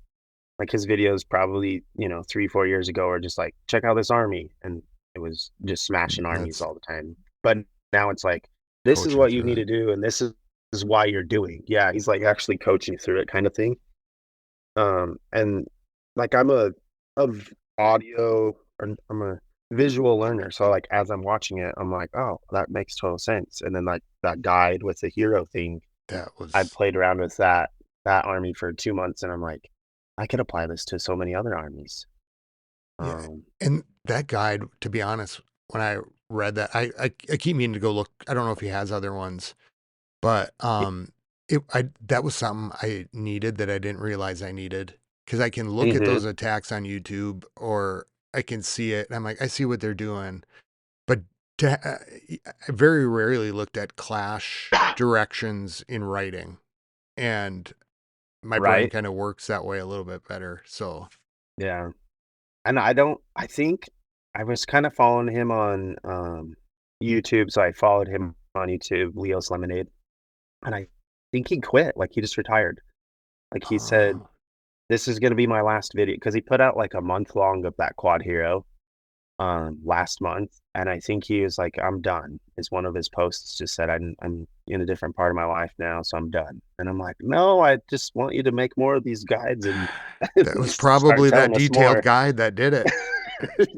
S2: Like his videos probably, 3, 4 years ago are just like, check out this army. And it was just smashing armies
S1: that's
S2: all the time. But now it's like, this is
S1: coaching
S2: what you
S1: through
S2: need
S1: it.
S2: to do, and is why you're doing. Yeah, he's like actually coaching through it kind of thing. And like I'm audio or I'm a visual learner. So like as I'm watching it, I'm like, oh, that makes total sense. And then like that guide with the hero thing,
S1: That
S2: I
S1: was
S2: played around with that army for 2 months and I'm like, I could apply this to so many other armies.
S1: yeah,
S2: Um,
S1: and that guide, to be honest, when I read that, I keep meaning to go look. I don't know if he has other ones, but,
S2: y
S1: that was something I needed that I didn't realize I needed because I can look at
S2: mhm,
S1: those attacks on YouTube or I can see it, and I'm like, "I see what they're doing." But I very rarely looked at clash directions in writing, and my brain
S2: right?
S1: kinda works that way a little bit better, so
S2: Yeah. And I think I was kind of following him on YouTube. So I followed him on YouTube, Leo's Lemonade. And I think he quit. Like he just retired. Like he said,
S1: oh,
S2: this is going to be my last video because he put out like a month long of that quad hero. last month, and I think he was like, "I'm done." Is one of his posts just said, "I'm in a different part of my life now, so I'm done." And I'm like, "No, I just want you to make more of these guides and
S1: That was
S2: start
S1: probably that
S2: telling us
S1: detailed
S2: more."
S1: guide that did it.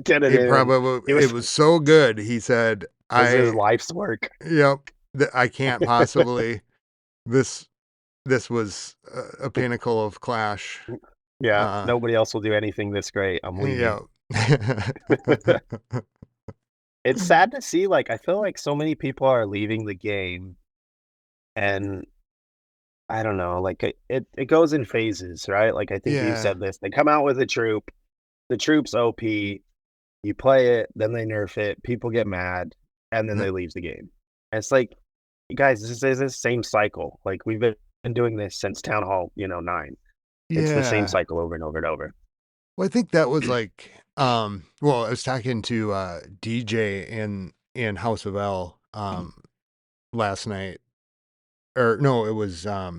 S2: Get it
S1: It
S2: in.
S1: probably
S2: It
S1: it
S2: was
S1: was so good. He said,
S2: was his
S1: "I
S2: life's work.
S1: yep, I can't possibly this this was a pinnacle of Clash."
S2: Yeah,
S1: Uh,
S2: nobody else will do anything this great. I'm leaving.
S1: yeah.
S2: It's sad to see, like, I feel like so many people are leaving the game, and I don't know, like, it goes in phases, right? Like, I think you
S1: Yeah.
S2: said this, they come out with a troop, the troop's OP, you play it, then they nerf it, people get mad, and then they leave the game. And it's like, guys, this is the same cycle. Like, we've been doing this since Town Hall, 9. It's the same
S1: Yeah.
S2: cycle over and over and over.
S1: Well, I think that was like, well, I was talking to DJ in House of L last night, or no, it was I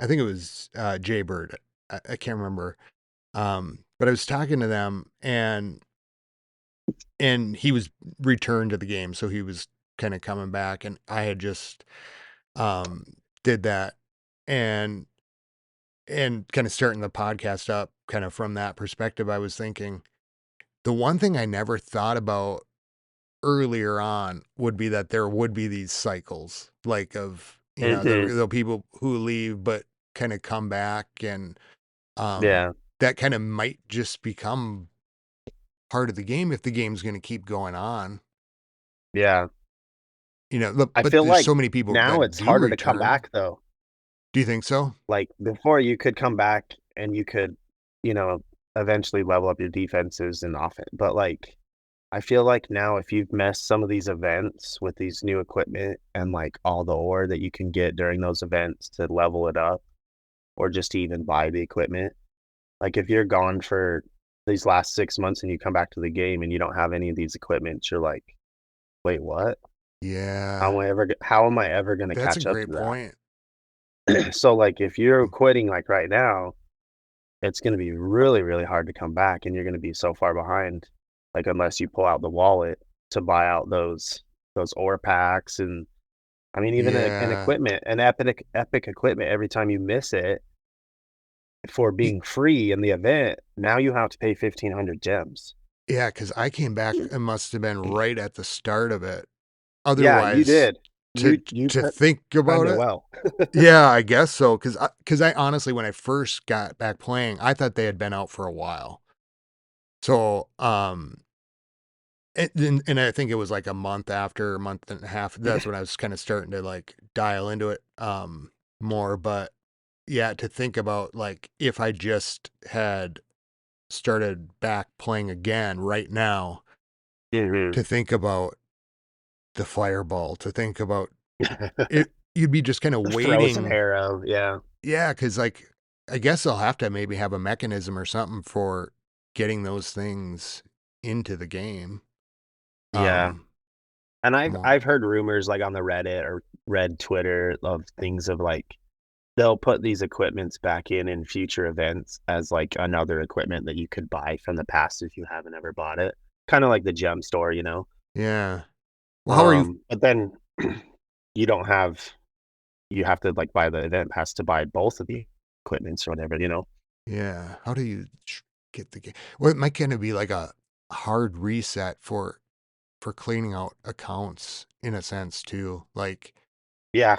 S1: think it was Jaybird. I can't remember. But I was talking to them, and he was returned to the game, so he was kind of coming back, and I had just did that, and kind of starting the podcast up kind of from that perspective. I was thinking the one thing I never thought about earlier on would be that there would be these cycles, like of,
S2: Mhm.
S1: the people who leave but kind of come back, and
S2: Yeah,
S1: that kind of might just become part of the game if the game's going to keep going on.
S2: yeah.
S1: Look,
S2: I
S1: but
S2: feel
S1: there's
S2: like
S1: so many people
S2: now
S1: that
S2: it's
S1: do
S2: harder to come
S1: return.
S2: back, though.
S1: Do you think so?
S2: Like, before you could come back and you could, you know, eventually level up your defenses and offense, but, like, I feel like now if you've messed some of these events with these new equipment and, like, all the ore that you can get during those events to level it up or just to even buy the equipment, like, if you're gone for these last 6 months and you come back to the game and you don't have any of these equipments, you're like, "Wait, what?
S1: Yeah,
S2: How am I ever gonna
S1: that's a
S2: catch up
S1: great
S2: to that?"
S1: point.
S2: So, like, if you're quitting, like, right now, it's gonna be really, really hard to come back, and you're gonna be so far behind, like, unless you pull out the wallet to buy out those ore packs, and I mean, even an
S1: Yeah.
S2: equipment, an epic equipment, every time you miss it for
S1: Y-
S2: being free in the event, now you have to pay 1,500 gems.
S1: Yeah, because I came back, it must have been right at the start of it.
S2: Yeah, you
S1: Otherwise,
S2: did.
S1: to
S2: You
S1: to think about
S2: timed it
S1: it,
S2: well.
S1: yeah, I guess so. Because I honestly, when I first got back playing, I thought they had been out for a while. So, and I think it was like a month after, a month and a half. That's when I was kind of starting to like dial into it more. But yeah, to think about like if I just had started back playing again right now,
S2: Mhm.
S1: to think about the fireball, to think about it, you'd be just kind of
S2: The frozen
S1: waiting.
S2: arrow, yeah.
S1: Yeah, because like I guess I'll have to maybe have a mechanism or something for getting those things into the game.
S2: Yeah.
S1: Um,
S2: And I've
S1: more.
S2: I've heard rumors, like, on the Reddit or read Twitter of things of, like, they'll put these equipments back in future events as, like, another equipment that you could buy from the past if you haven't ever bought it. Kinda like the gem store, you know?
S1: Yeah. Well, how are you?
S2: But then you don't have you have to, like, buy the event pass to buy both of the equipments or whatever, you know?
S1: Yeah. How do you get the game? Well, it might kind of be like a hard reset for cleaning out accounts in a sense too. Like
S2: Yeah.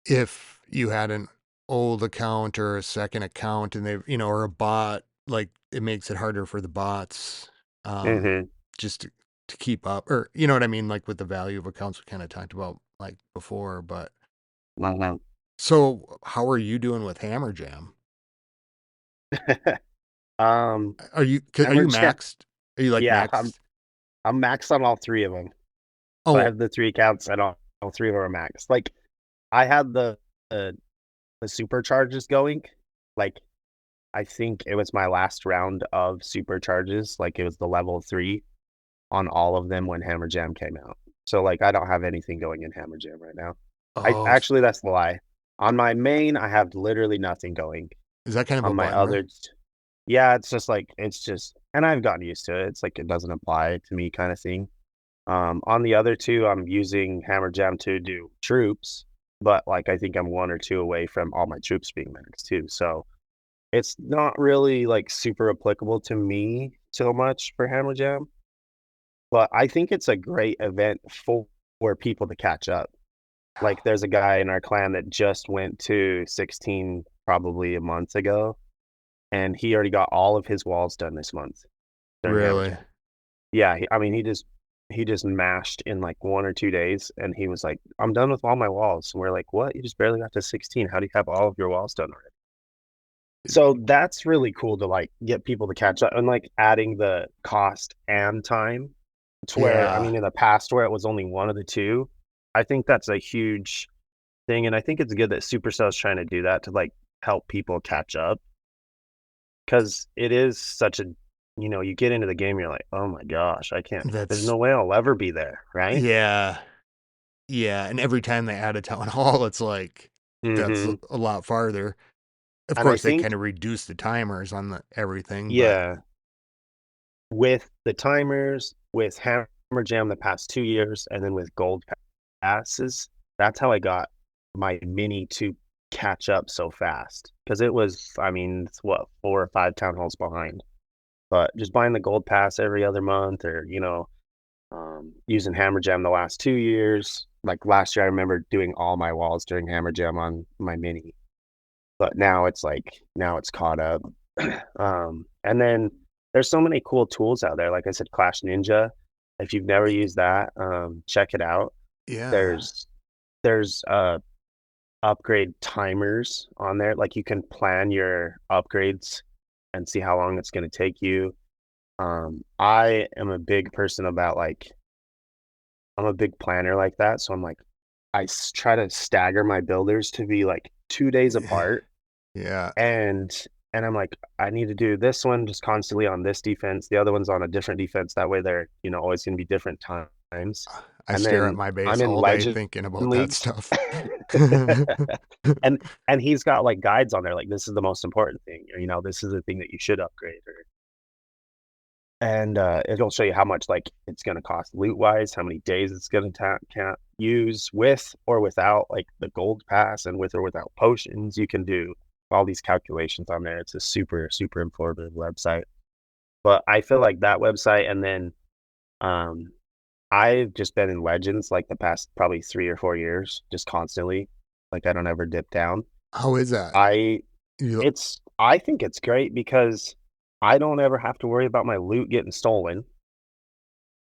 S1: if you had an old account or a second account and they, or a bot, like it makes it harder for the bots,
S2: Mhm.
S1: just to keep up, or you know what I mean? Like with the value of accounts we kind of talked about like before, but
S2: Mhm.
S1: so how are you doing with Hammer Jam?
S2: Um,
S1: Are you
S2: Hammered Chef,
S1: maxed? Are you like
S2: yeah,
S1: maxed?
S2: I'm maxed on all 3 of them. So I
S1: Oh,
S2: have the 3 accounts and all 3 of them are maxed. Like, I had the the supercharges going, like, I think it was my last round of supercharges, like, it was the level 3 on all of them when Hammer Jam came out. So, like, I don't have anything going in Hammer Jam right now. I
S1: oh,
S2: actually, that's the lie. On my main, I have literally nothing going.
S1: is that kind of
S2: On
S1: a
S2: my
S1: bummer?
S2: others Yeah, it's just like and I've gotten used to it. It's like it doesn't apply to me kind of thing. On the other two, I'm using Hammer Jam to do troops, but like I think I'm one or two away from all my troops being maxed too. So it's not really like super applicable to me so much for Hammer Jam, but I think it's a great event for people to catch up. Like there's a guy in our clan that just went to 16 probably a month ago, and he already got all of his walls done this month during Hammer
S1: Really?
S2: Jam. Yeah, I mean, he just mashed in like 1 or 2 days, and he was like, "I'm done with all my walls." And we're like, "What? You just barely got to 16. How do you have all of your walls done already?" So that's really cool to like get people to catch up and like adding the cost and time to where I
S1: Yeah.
S2: mean, in the past where it was only one of the two, I think that's a huge thing, and I think it's good that Supercell's trying to do that to like help people catch up because it is such a you get into the game, you're like, "Oh my gosh, I can't. There's
S1: That's
S2: no way I'll ever be there," right?
S1: yeah. Yeah, and every time they add a town hall, it's like, that's
S2: Mhm.
S1: a lot farther. Of
S2: And I
S1: course, they
S2: think
S1: kinda reduce the timers on the everything, but
S2: yeah, with the timers, with Hammer Jam the past 2 years, and then with gold passes, that's how I got my mini to catch up so fast. Because it was I mean, it's what, 4 or 5 town halls behind. But just buying the gold pass every other month or, using Hammer Jam the last 2 years. Like, last year, I remember doing all my walls during Hammer Jam on my mini. But now it's like now it's caught up. And then there's so many cool tools out there. Like I said, Clash Ninja. If you've never
S1: y
S2: used that, check it out.
S1: yeah.
S2: There's upgrade timers on there. Like you can plan your upgrades and see how long it's going to take you. I am a big person about like I'm a big planner like that. So I'm like try to stagger my builders to be like 2 days apart
S1: Yeah.
S2: and I'm like, I need to do this one just constantly on this defense. The other one's on a different defense. That way they're, always gonna be different times.
S1: I
S2: And
S1: stare at
S2: then
S1: my
S2: I'm
S1: base
S2: in
S1: all day
S2: legend
S1: thinking about that
S2: leagues.
S1: stuff.
S2: and he's got like guides on there, like this is the most important thing, or this is the thing that you should upgrade, or and it'll show you how much like it's gonna cost loot wise, how many days it's gonna can't use with or without like the gold pass, and with or without potions. You can do all these calculations on there. It's a super, super informative website. But I feel like that website and then, um, I've just been in Legends, like, the past probably 3 or 4 years, just constantly. Like, I don't ever dip down.
S1: How is that?
S2: I
S1: You
S2: I think it's great because I don't ever have to worry about my loot getting stolen.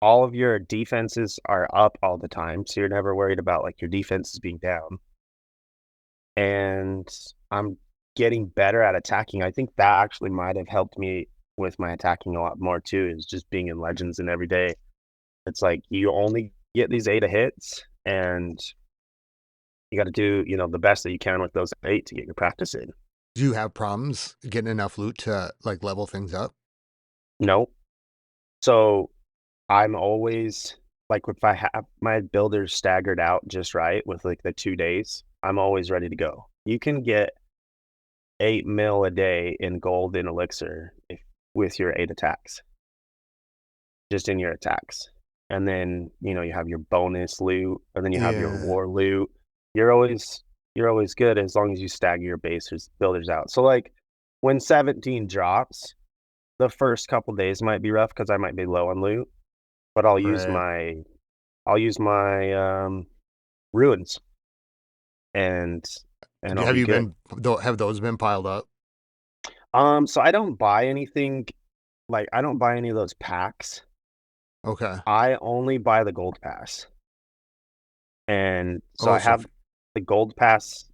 S2: All of your defenses are up all the time, so you're never worried about, like, your defenses being down. And I'm getting better at attacking. I think that actually might have helped me with my attacking a lot more too, is just being in Legends and every day. It's like you only get these 8 of hits, and you gotta do, the best that you can with those 8 to get your practice in.
S1: do you have problems getting enough loot to, like, level things up?
S2: Nope. So, I'm always like, if I have my builders staggered out just right with, like, the 2 days, I'm always ready to go. You can get 8 mil a day in gold in elixir if with your 8 attacks, just in your attacks. And then, you have your bonus loot, and then you have your
S1: Yeah.
S2: war loot. You're always you're always good as long as you stagger your basers builders out. So like when 17 drops, the first couple days might be rough because I might be low on loot, but
S1: Right.
S2: I'll use my ruins and I'll
S1: Have
S2: be
S1: you
S2: good.
S1: been tho have those been piled up?
S2: So I don't buy anything like I don't buy any of those packs.
S1: Okay.
S2: I only buy the gold pass. And so
S1: Oh,
S2: I
S1: so
S2: have the gold pass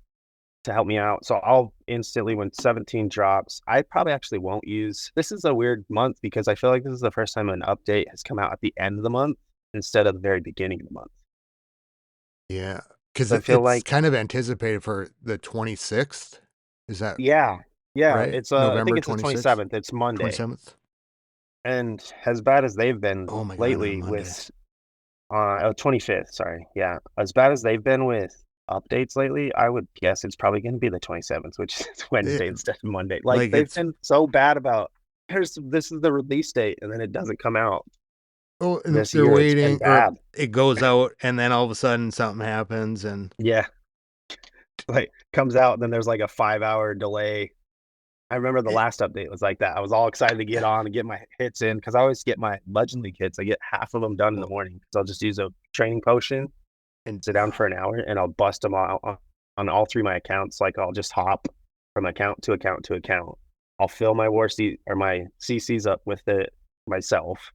S2: to help me out. So I'll instantly when 17 drops, I probably actually won't use this is a weird month because I feel like this is the first time an update has come out at the end of the month instead of the very beginning of the month.
S1: yeah, 'cause
S2: So I feel
S1: it's
S2: like
S1: kind of anticipated for the 26th. Is that
S2: yeah, yeah,
S1: right?
S2: it's I think
S1: November
S2: it's the
S1: 26th?
S2: 27th. It's Monday.
S1: 27th?
S2: And as bad as they've been
S1: Oh my god, on
S2: lately
S1: Monday.
S2: with 25th, sorry. Yeah. As bad as they've been with updates lately, I would guess it's probably going to be the 27th, which is
S1: It,
S2: Wednesday instead of Monday. Like
S1: like
S2: they've
S1: it's
S2: been so bad about this is the release date, and then it doesn't come out
S1: oh, and
S2: this
S1: they're
S2: year. It's been
S1: waiting, or
S2: bad.
S1: it goes out, and then all of a sudden something happens, and
S2: Yeah, like comes out, and then there's like a 5 hour delay. I remember the
S1: it,
S2: last update was like that. I was all excited to get on and get my hits in because I always get my Legend League hits. I get half of them done in the
S1: oh,
S2: morning. So I'll just use a training potion,
S1: and
S2: sit down for an hour, and I'll bust them all on all three of my accounts. Like I'll just hop from account to account to account. I'll fill my war C or my CCs up with it myself,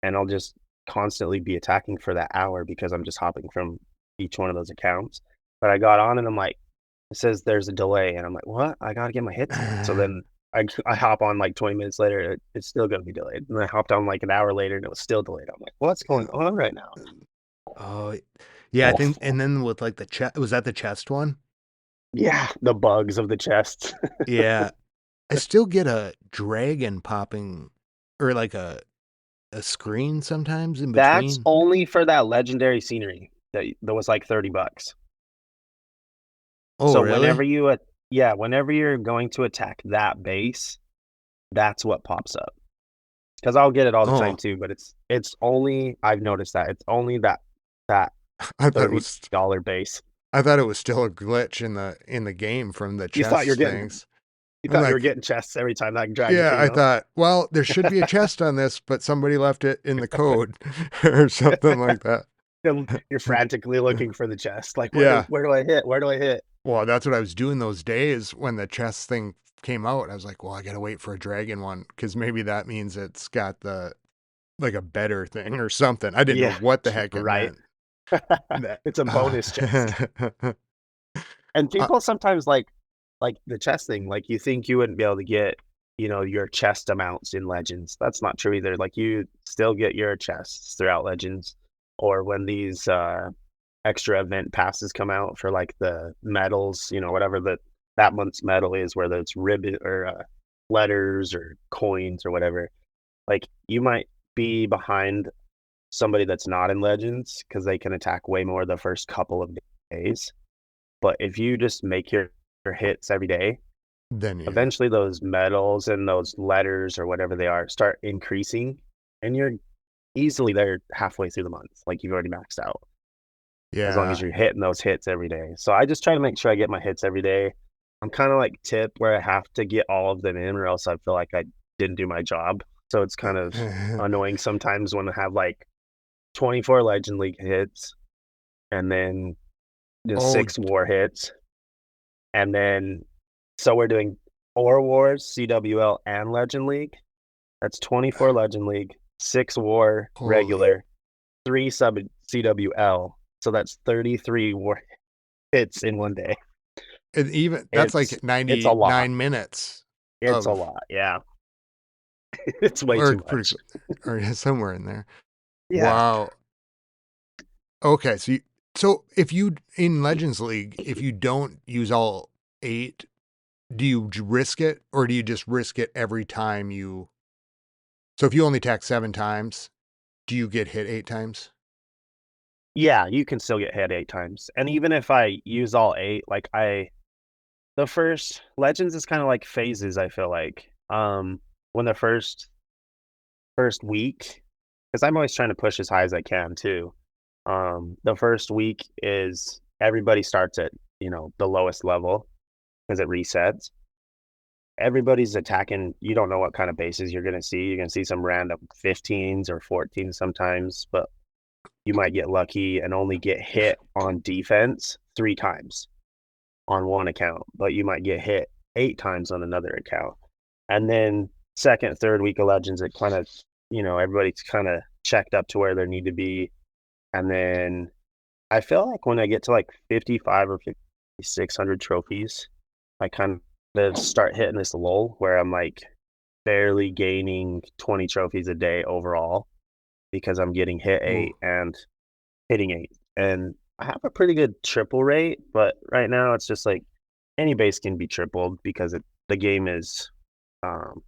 S2: and I'll just constantly be attacking for that hour because I'm just hopping from each one of those accounts. But I got on and I'm like, it says there's a delay, and I'm like, what? I gotta get my hits in. So then I hop on like 20 minutes later, it's still gonna be delayed. And I hopped on like an hour later, and it was still delayed. I'm like, what's going on right now?
S1: oh, yeah, I think,
S2: Awful.
S1: and then with like the chest, was that the chest one?
S2: Yeah, the bugs of the chest.
S1: Yeah, I still get a dragon popping, or like a screen sometimes in
S2: That's
S1: between.
S2: only for that legendary scenery that was like $30.
S1: Oh,
S2: So
S1: really?
S2: whenever you're going to attack that base, that's what pops up. Because I'll get it all the time
S1: Oh,
S2: too, but it's only I've noticed that it's only that
S1: I thought it
S2: thirty
S1: was
S2: dollar base.
S1: I thought it was still a glitch in the game from the
S2: You thought you're
S1: chest
S2: getting
S1: things.
S2: you
S1: I'm
S2: thought you were
S1: like,
S2: getting chests every time that dragon
S1: yeah,
S2: came
S1: I
S2: out.
S1: thought, well, there should be a chest on this, but somebody left it in the code or something like that.
S2: And you're frantically looking for the chest. Like
S1: Yeah.
S2: where do I hit? Where do I hit?
S1: Well, that's what I was doing those days when the chest thing came out. I was like, well, I gotta wait for a dragon one because maybe that means it's got the like a better thing or something. I didn't know
S2: Yeah,
S1: what the heck it
S2: right.
S1: meant. That
S2: It's a bonus chest. And
S1: uh,
S2: people sometimes like the chest thing, like you think you wouldn't be able to get, your chest amounts in Legends. That's not true either. Like you still get your chests throughout Legends, or when these extra event passes come out for like the medals, whatever that month's medal is, whether it's ribbon or letters or coins or whatever. Like you might be behind somebody that's not in Legends because they can attack way more the first couple of days. But if you just make your hits every day,
S1: then you,
S2: eventually those medals and those letters or whatever they are start increasing, and you're easily there halfway through the month. Like you've already maxed out as long as
S1: yeah.
S2: you're hitting those hits every day. So I just try to make sure I get my hits every day. I'm kind of like Tip where I have to get all of them in or else I feel like I didn't do my job. So it's kind of annoying sometimes when I have like 24 Legend League hits and then just
S1: Oh,
S2: 6 war hits. And then, so we're doing 4 wars, CWL, and Legend League. That's 24 Legend League, 6 war
S1: holy.
S2: regular, 3 sub CWL. So that's 33 war hits in one day.
S1: And even that's
S2: It's
S1: like
S2: it's a lot.
S1: 99 minutes
S2: It's a
S1: of,
S2: lot. Yeah, it's way
S1: or
S2: too
S1: pretty,
S2: much.
S1: or yeah, somewhere in there.
S2: Yeah,
S1: Wow. Okay, so if you in Legends League, if you don't use all 8, do you risk it or do you just risk it every time you so if you only attack 7 times, do you get hit 8 times?
S2: yeah. You can still get hit 8 times, and even if I use all 8, like the first Legends is kind of like phases. I feel like when the first week, because I'm always trying to push as high as I can too. The first week is everybody starts at the lowest level because it resets. Everybody's attacking. You don't know what kind of bases you're gonna see. You're gonna see some random 15s or 14s sometimes, but you might get lucky and only get hit on defense 3 times on one account, but you might get hit 8 times on another account. And then second, third week of Legends, it kind of everybody's kind of checked up to where they need to be. And then I feel like when I get to like 55 or 5,600 trophies, I kind of start hitting this lull where I'm like barely gaining 20 trophies a day overall because I'm getting hit
S1: Ooh,
S2: 8 and hitting 8. And I have a pretty good triple rate, but right now it's just like any base can be tripled because the game is um,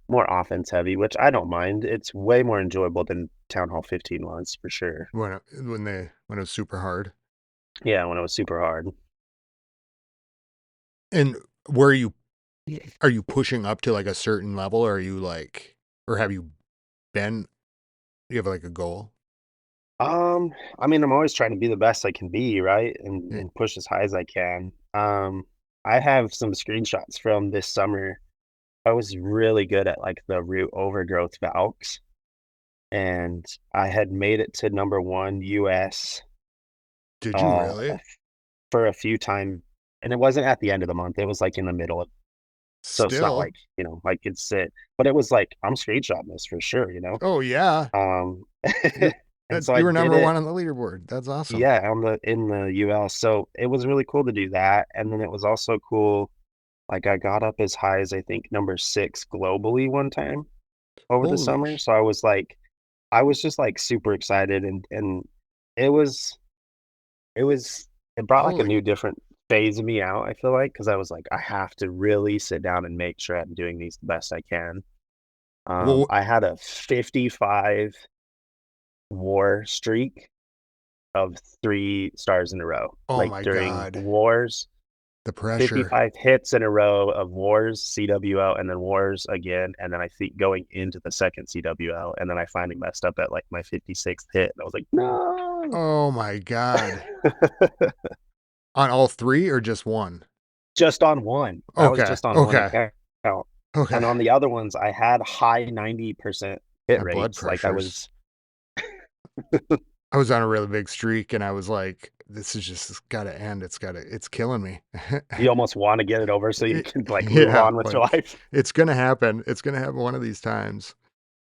S2: more offense heavy, which I don't mind. It's way more enjoyable than Town Hall 15 was for sure.
S1: when it was super hard.
S2: Yeah, when it was super hard.
S1: And where are you pushing up to like a certain level, or are you like, or have you been, you have like a goal?
S2: I mean, I'm always trying to be the best I can be, right? And
S1: Yeah.
S2: and push as high as I can. I have some screenshots from this summer. I was really good at like the root overgrowth valks, and I had made it to number one US
S1: Did you
S2: uh
S1: really?
S2: for a few times, and it wasn't at the end of the month. It was like in the middle of, so it's not
S1: Still.
S2: like, like it's sit, but it was like I'm screenshotting this for sure.
S1: Oh yeah.
S2: Um,
S1: You're
S2: and so I
S1: you were
S2: did
S1: number
S2: it.
S1: one on the leaderboard. That's awesome.
S2: Yeah, on the in the UL. So it was really cool to do that. And then it was also cool. Like I got up as high as I think number 6 globally one time over the
S1: Holy
S2: summer. So I was just like super excited, and it was it was it brought like a
S1: holy.
S2: new different phase of me out, I feel like, because I was like, I have to really sit down and make sure I'm doing these the best I can.
S1: Well,
S2: I had a 55 war streak of 3 stars in a row.
S1: oh
S2: Like
S1: my
S2: during
S1: God.
S2: wars,
S1: The pressure.
S2: 55 hits in a row of wars, CWL, and then wars again. And then I think going into the second CWL, and then I finally messed up at like my 56th hit. And I was like, no.
S1: Oh my God. On all three or just one?
S2: Just on one. That was
S1: Okay.
S2: just on one
S1: Okay.
S2: account.
S1: Okay.
S2: And on the other ones, I had high 90% hit
S1: My blood
S2: rates. Like I
S1: pressures.
S2: was,
S1: I was on a really big streak and I was like, this is just, it's gotta end. It's killing me.
S2: you almost want to get it over so you can like move
S1: Yeah,
S2: on with your
S1: like
S2: life.
S1: it's gonna happen. It's gonna happen one of these times.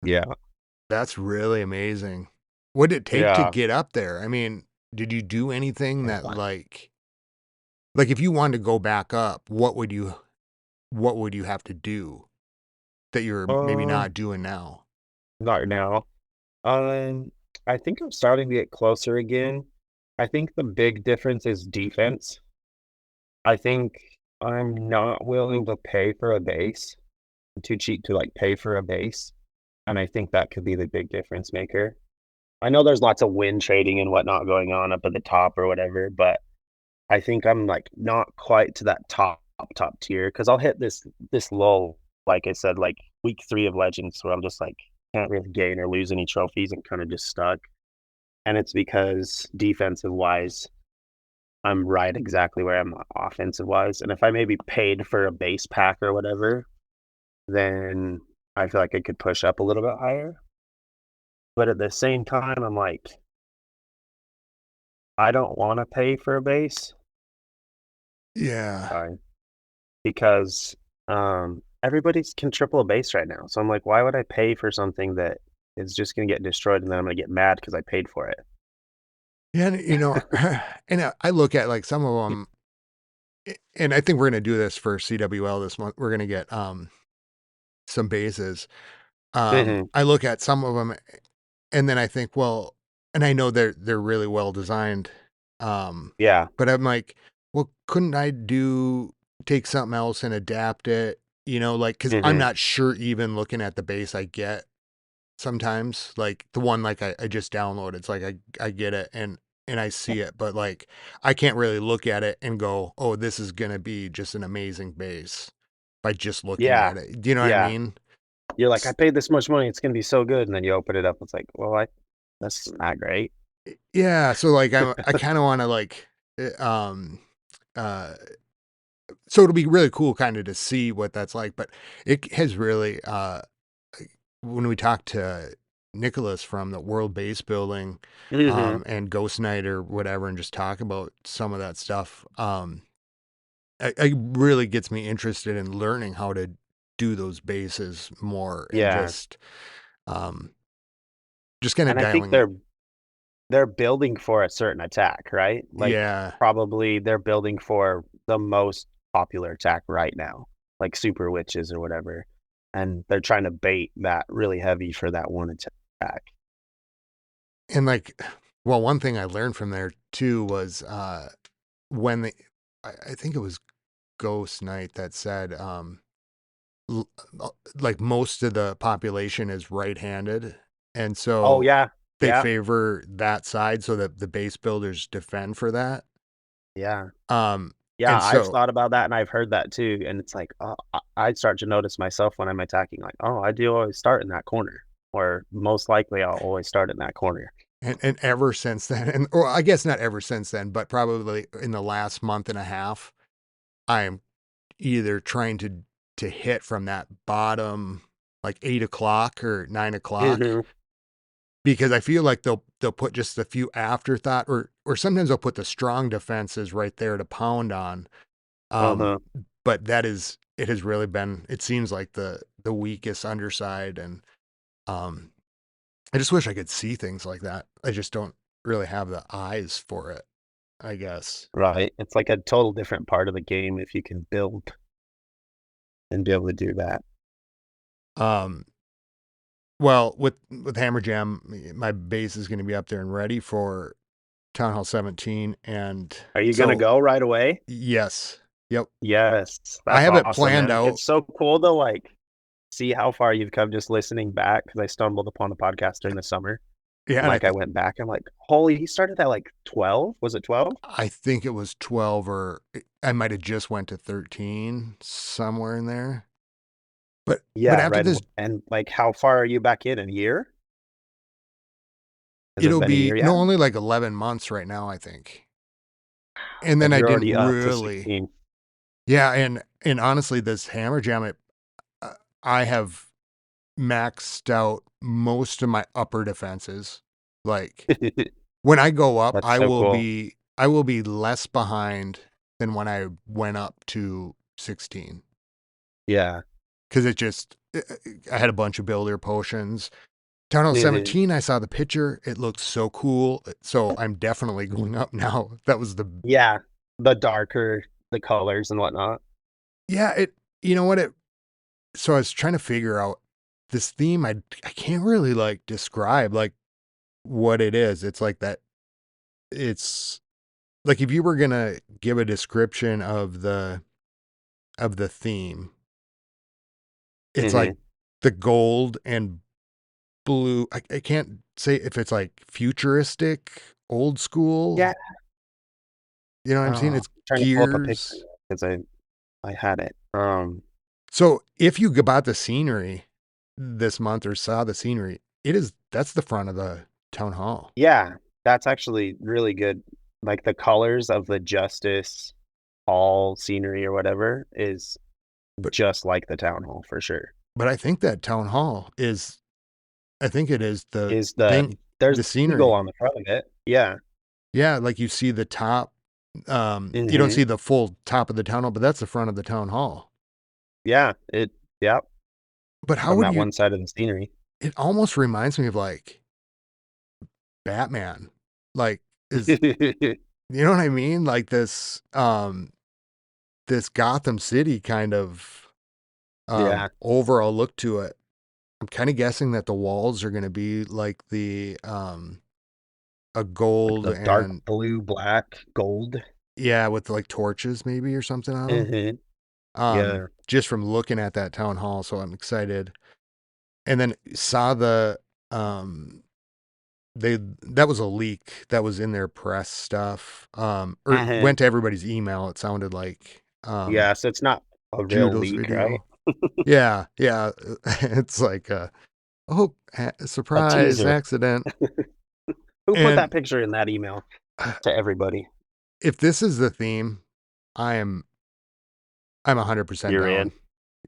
S2: Yeah.
S1: That's really amazing. What did it take to
S2: Yeah.
S1: get up there? I mean, did you do anything that like if you wanted to go back up, what would you have to do that you're maybe
S2: Um,
S1: not doing now?
S2: not now. Um, I think I'm starting to get closer again. I think the big difference is defense. I think I'm not willing to pay for a base. I'm too cheap to like pay for a base. And I think that could be the big difference maker. I know there's lots of win trading and whatnot going on up at the top or whatever, but I think I'm like not quite to that top tier because I'll hit this lull, like I said, like week 3 of Legends, where I'm just like can't really gain or lose any trophies and kind of just stuck. And it's because defensive wise, I'm right exactly where I'm offensive wise. And if I maybe paid for a base pack or whatever, then I feel like I could push up a little bit higher. But at the same time, I'm like, I don't want to pay for a base.
S1: Yeah.
S2: Sorry, because everybody's can triple a base right now. So I'm like, why would I pay for something that is just going to get destroyed and then I'm going to get mad because I paid for it?
S1: Yeah, and, and I look at like some of them, and I think we're gonna do this for CWL this month. We're gonna get some bases.
S2: Hmm.
S1: I look at some of them, and then I think, well, and I know they're really well designed, um,
S2: Yeah.
S1: but I'm like, well, couldn't I do take something else and adapt it? Like because I'm
S2: Hmm.
S1: not sure even looking at the base I get sometimes, like the one like I just downloaded. It's like I get it and I see it, but like I can't really look at it and go, oh, this is gonna be just an amazing base by just looking
S2: Yeah.
S1: at it. Do you know what I
S2: Yeah.
S1: mean?
S2: You're like, I paid this much money. It's going to be so good. And then you open it up. It's like, well, that's not great.
S1: Yeah, so, like, I kinda wanna, like, uh so it'll be really cool kinda to see what that's like, but it has really, when we talked to Nicholas from the World Base Building,
S2: Hmm.
S1: and Ghost Knight or whatever, and just talk about some of that stuff, it really gets me interested in learning how to do those bases more and
S2: Yeah.
S1: um, just kinda
S2: And I think
S1: dialing.
S2: they're building for a certain attack, right? Like
S1: Yeah.
S2: probably they're building for the most popular attack right now, like super witches or whatever. And they're trying to bait that really heavy for that one attack.
S1: And, like, well, one thing I learned from there too was, when the I think it was Ghost Knight that said, l like, most of the population is right-handed, and
S2: Oh
S1: so
S2: yeah.
S1: they
S2: Yeah.
S1: favor that side so that the base builders defend for that.
S2: Yeah.
S1: Um,
S2: Yeah,
S1: and
S2: I've
S1: so
S2: thought about that and I've heard that too, and it's like, I start to notice myself when I'm attacking, like, "Oh, I do always start in that corner," or most likely I'll always start in that corner.
S1: and ever since then, and or I guess not ever since then, but probably in the last month and a half, I am either trying to hit from that bottom like 8 o'clock or 9 o'clock
S2: Mhm.
S1: because I feel like they'll put just a few afterthought or sometimes they'll put the strong defenses right there to pound on. Um,
S2: Uh-huh.
S1: but that is it has really been it seems like the weakest underside and um I just wish I could see things like that. I just don't really have the eyes for it, I guess.
S2: Right. It's like a total different part of the game if you can build and be able to do that.
S1: Um well, with Hammer Jam, my base is going to be up there and ready for Town Hall 17 and
S2: Are you gonna
S1: so
S2: go right away?
S1: yes. Yep.
S2: Yes.
S1: I
S2: That's
S1: have it
S2: awesome,
S1: planned
S2: man.
S1: out.
S2: It's so cool to, like, see how far you've come just listening back because I stumbled upon the podcast during the summer,
S1: Yeah,
S2: and,
S1: and
S2: like, I went back, I'm like, "Holy, he started at, like, 12?" Was it 12?
S1: I think it was 12 or I might have just went to 13 somewhere in there. But
S2: Yeah,
S1: after
S2: right
S1: this
S2: and, like, how far are you back in? A year? Has it
S1: it'll
S2: been a
S1: be
S2: year
S1: no,
S2: yet?
S1: only like 11 months right now, I think. And then
S2: And
S1: I
S2: you're
S1: didn't
S2: already up to
S1: really
S2: 16.
S1: yeah, and honestly, this Hammer Jam, uh, I have maxed out most of my upper defenses. Like, when I go up,
S2: That's so cool.
S1: I will be less behind than when I went up to 16
S2: Yeah.
S1: because it just I had a bunch of builder potions. Town Hall
S2: Mhm.
S1: 17, I saw the picture. It looked so cool. So I'm definitely going up now. That was the
S2: Yeah. The darker the colors and whatnot.
S1: yeah, it you know what it so I was trying to figure out this theme I can't really like describe like what it is. It's like that it's like if you were going to give a description of the theme, it's like
S2: Mhm.
S1: the gold and blue. I can't say if it's like futuristic, old school.
S2: Yeah.
S1: You know what I'm saying?
S2: Oh,
S1: It's
S2: trying to pull up a picture
S1: gears.
S2: because I had it.
S1: So if you bought the scenery this month or saw the scenery, that's the front of the town hall.
S2: Yeah, that's actually really good. Like, the colors of the Justice Hall scenery or whatever is
S1: But
S2: just like the town hall for sure.
S1: but I think that town hall is I think it is the
S2: Is
S1: thing
S2: there's
S1: the
S2: the eagle
S1: scenery.
S2: on the front of it. Yeah.
S1: Yeah, like you see the top you don't
S2: Mhm.
S1: see the full top of the town hall, but that's the front of the town hall.
S2: Yeah, yep,
S1: But how
S2: from
S1: would
S2: that
S1: you
S2: one side of the scenery.
S1: it almost reminds me of like Batman. Like is you know what I mean? Like this Gotham City kind of
S2: Yeah,
S1: overall look to it. I'm kind of guessing that the walls are going to be like the a
S2: like
S1: gold
S2: the dark
S1: and
S2: blue, black, gold.
S1: yeah, with like torches maybe or something on them.
S2: Mhm. Yeah.
S1: Just from looking at that town hall, so I'm excited. And then saw the um they that was a leak that was in their press stuff. Or
S2: Mhm.
S1: went to everybody's email. It sounded like
S2: Yeah, so it's not a real
S1: Judo's
S2: leak, right?
S1: video. Yeah, yeah. It's like oh,
S2: A
S1: surprise
S2: teaser.
S1: accident.
S2: Who put
S1: And
S2: that picture in that email to everybody?
S1: if this is the theme, I am I'm 100%
S2: You're in?
S1: down.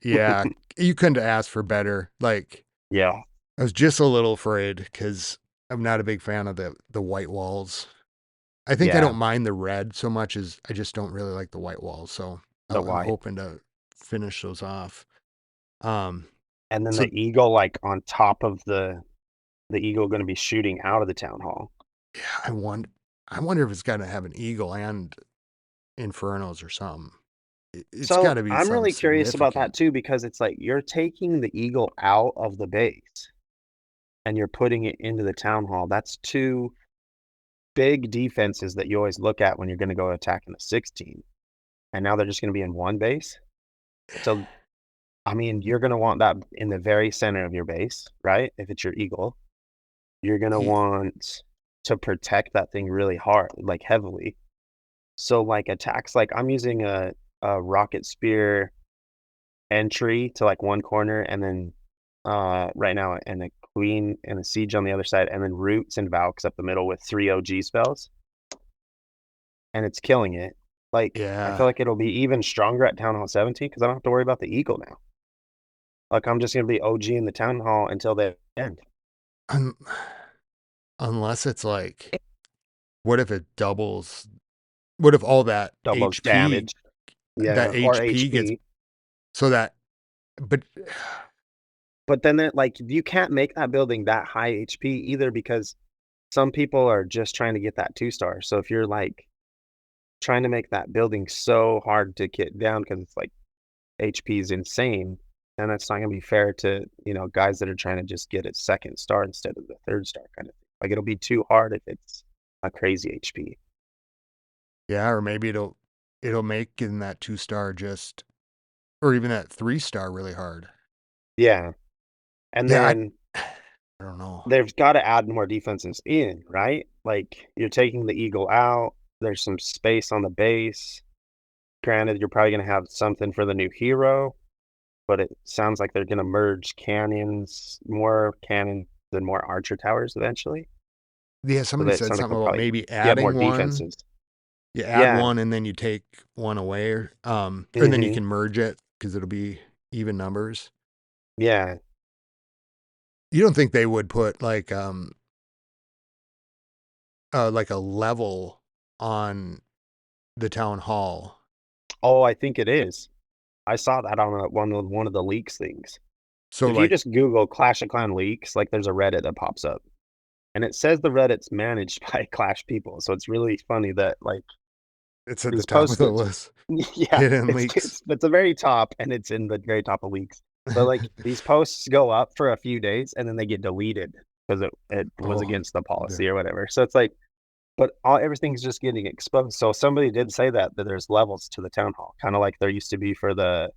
S1: Yeah, you couldn't ask for better. Like
S2: Yeah.
S1: I was just a little afraid because I'm not a big fan of the white walls. I think I
S2: Yeah,
S1: don't mind the red so much as I just don't really like the white walls. So
S2: the
S1: I'm
S2: white.
S1: hoping to finish those off. Um,
S2: And then
S1: so
S2: the eagle, like, on top of the eagle gonna be shooting out of the town hall.
S1: yeah, I wonder if it's got to have an eagle and infernos or something. It's got
S2: So,
S1: to be
S2: I'm
S1: something
S2: really curious about
S1: significant.
S2: that too because it's like you're taking the eagle out of the base and you're putting it into the town hall. That's 2 big defenses that you always look at when you're gonna go attacking a 16, and now they're just gonna be in 1 base. So, I mean, you're gonna want that in the very center of your base, right? If it's your eagle. You're gonna
S1: He,
S2: want to protect that thing really hard, like, heavily. So like attacks, like I'm using a rocket spear entry to like one corner, and then right now and a queen and a siege on the other side, and then roots and valks up the middle with 3 OG spells, and it's killing it. Like I feel
S1: Yeah.
S2: like it'll be even stronger at Town Hall 17 because I don't have to worry about the eagle now. Like I'm just gonna be OG in the town hall until the end.
S1: Un unless it's like, what if it doubles? What if all
S2: Doubles damage.
S1: that
S2: Yeah, or
S1: HP gets
S2: HP.
S1: so that but
S2: But then like you can't make that building that high HP either because some people are just trying to get that 2-star. So if you're like trying to make that building so hard to get down because it's like HP is insane, then that's not gonna be fair to, guys that are trying to just get a 2nd star instead of the 3rd star kind of thing. Like it'll be too hard if it's a crazy HP.
S1: yeah, or maybe it'll make getting that 2-star just or even that 3-star really hard.
S2: Yeah. And
S1: Yeah,
S2: then
S1: I don't know.
S2: they've got to add more defenses in, right? Like you're taking the eagle out. There's some space on the base. Granted, you're probably going to have something for the new hero, but it sounds like they're going to merge more cannons and more archer towers eventually.
S1: Yeah,
S2: So
S1: somebody
S2: that
S1: said
S2: sounds like
S1: something
S2: they'll
S1: about
S2: probably
S1: maybe
S2: get more
S1: adding one.
S2: defenses.
S1: You add
S2: Yeah.
S1: one and then you take one away and then you
S2: Hmm.
S1: can merge it because it'll be even numbers.
S2: Yeah.
S1: You don't think they would put like a level on the town hall?
S2: Oh, I think it is. I saw that on one of the leaks things.
S1: So
S2: If you
S1: like
S2: just Google Clash of Clan leaks, like there's a Reddit that pops up. And it says the Reddit's managed by Clash people, so it's really funny that, like,
S1: it's at the
S2: these
S1: top of
S2: posts
S1: the
S2: that
S1: list.
S2: yeah,
S1: Hidden
S2: it's
S1: leaks.
S2: it's it's the very top, and it's in the very top of leaks. But, like, these posts go up for a few days, and then they get deleted because it was
S1: Oh,
S2: against the
S1: the
S2: policy or whatever. So it's like but everything's just getting exposed. So somebody did say that there's levels to the town hall, kinda like there used to be for the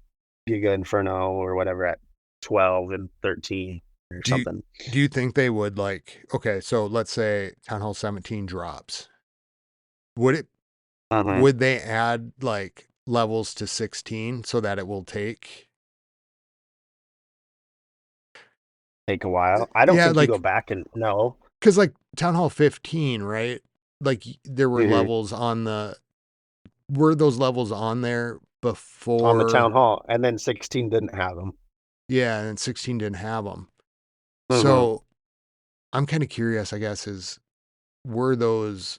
S2: Giga Inferno or whatever at 12 and 13 or
S1: do you
S2: something.
S1: do you think they would like okay, so let's say Town Hall 17 drops. Would it
S2: Uh-huh.
S1: would they add like levels to 16 so that it will take
S2: Take a while. I don't
S1: yeah,
S2: think you go
S1: like
S2: back and no.
S1: because like Town Hall 15, right? Like there were
S2: Mhm.
S1: levels on the were those levels on there
S2: On the town
S1: before?
S2: hall, and then 16 didn't have them.
S1: Yeah, and 16 didn't have them.
S2: Mhm.
S1: So I'm kind of curious, I guess, is were those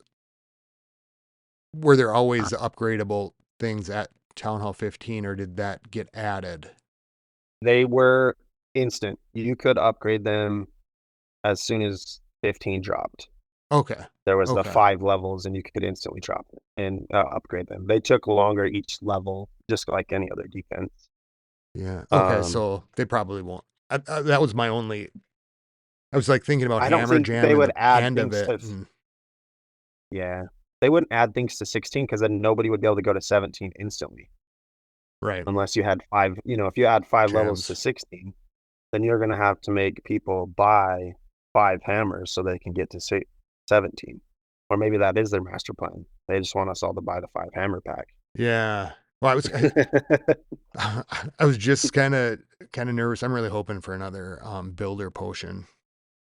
S1: were there always upgradable things at Town Hall 15 or did that get added?
S2: They were instant. You could upgrade them as soon as 15 dropped.
S1: Okay.
S2: There was the
S1: Okay.
S2: 5 levels, and you could instantly drop it and, upgrade them. They took longer each level, just like any other defense.
S1: Yeah. Okay.
S2: Um,
S1: So they probably won't. That was my only. I was like thinking about
S2: I don't
S1: Hammer
S2: think
S1: Jam
S2: they
S1: and
S2: would
S1: the
S2: add
S1: end of
S2: things
S1: it.
S2: to
S1: And
S2: yeah. They wouldn't add things to 16 because then nobody would be able to go to 17 instantly
S1: right.
S2: unless you had 5 if you add 5 levels to
S1: Gems.
S2: 16, then you're gonna have to make people buy 5 hammers so they can get to 17. Or maybe that is their master plan. They just want us all to buy the 5 hammer pack.
S1: Yeah. Well, I was just kind of nervous. I'm really hoping for another builder potion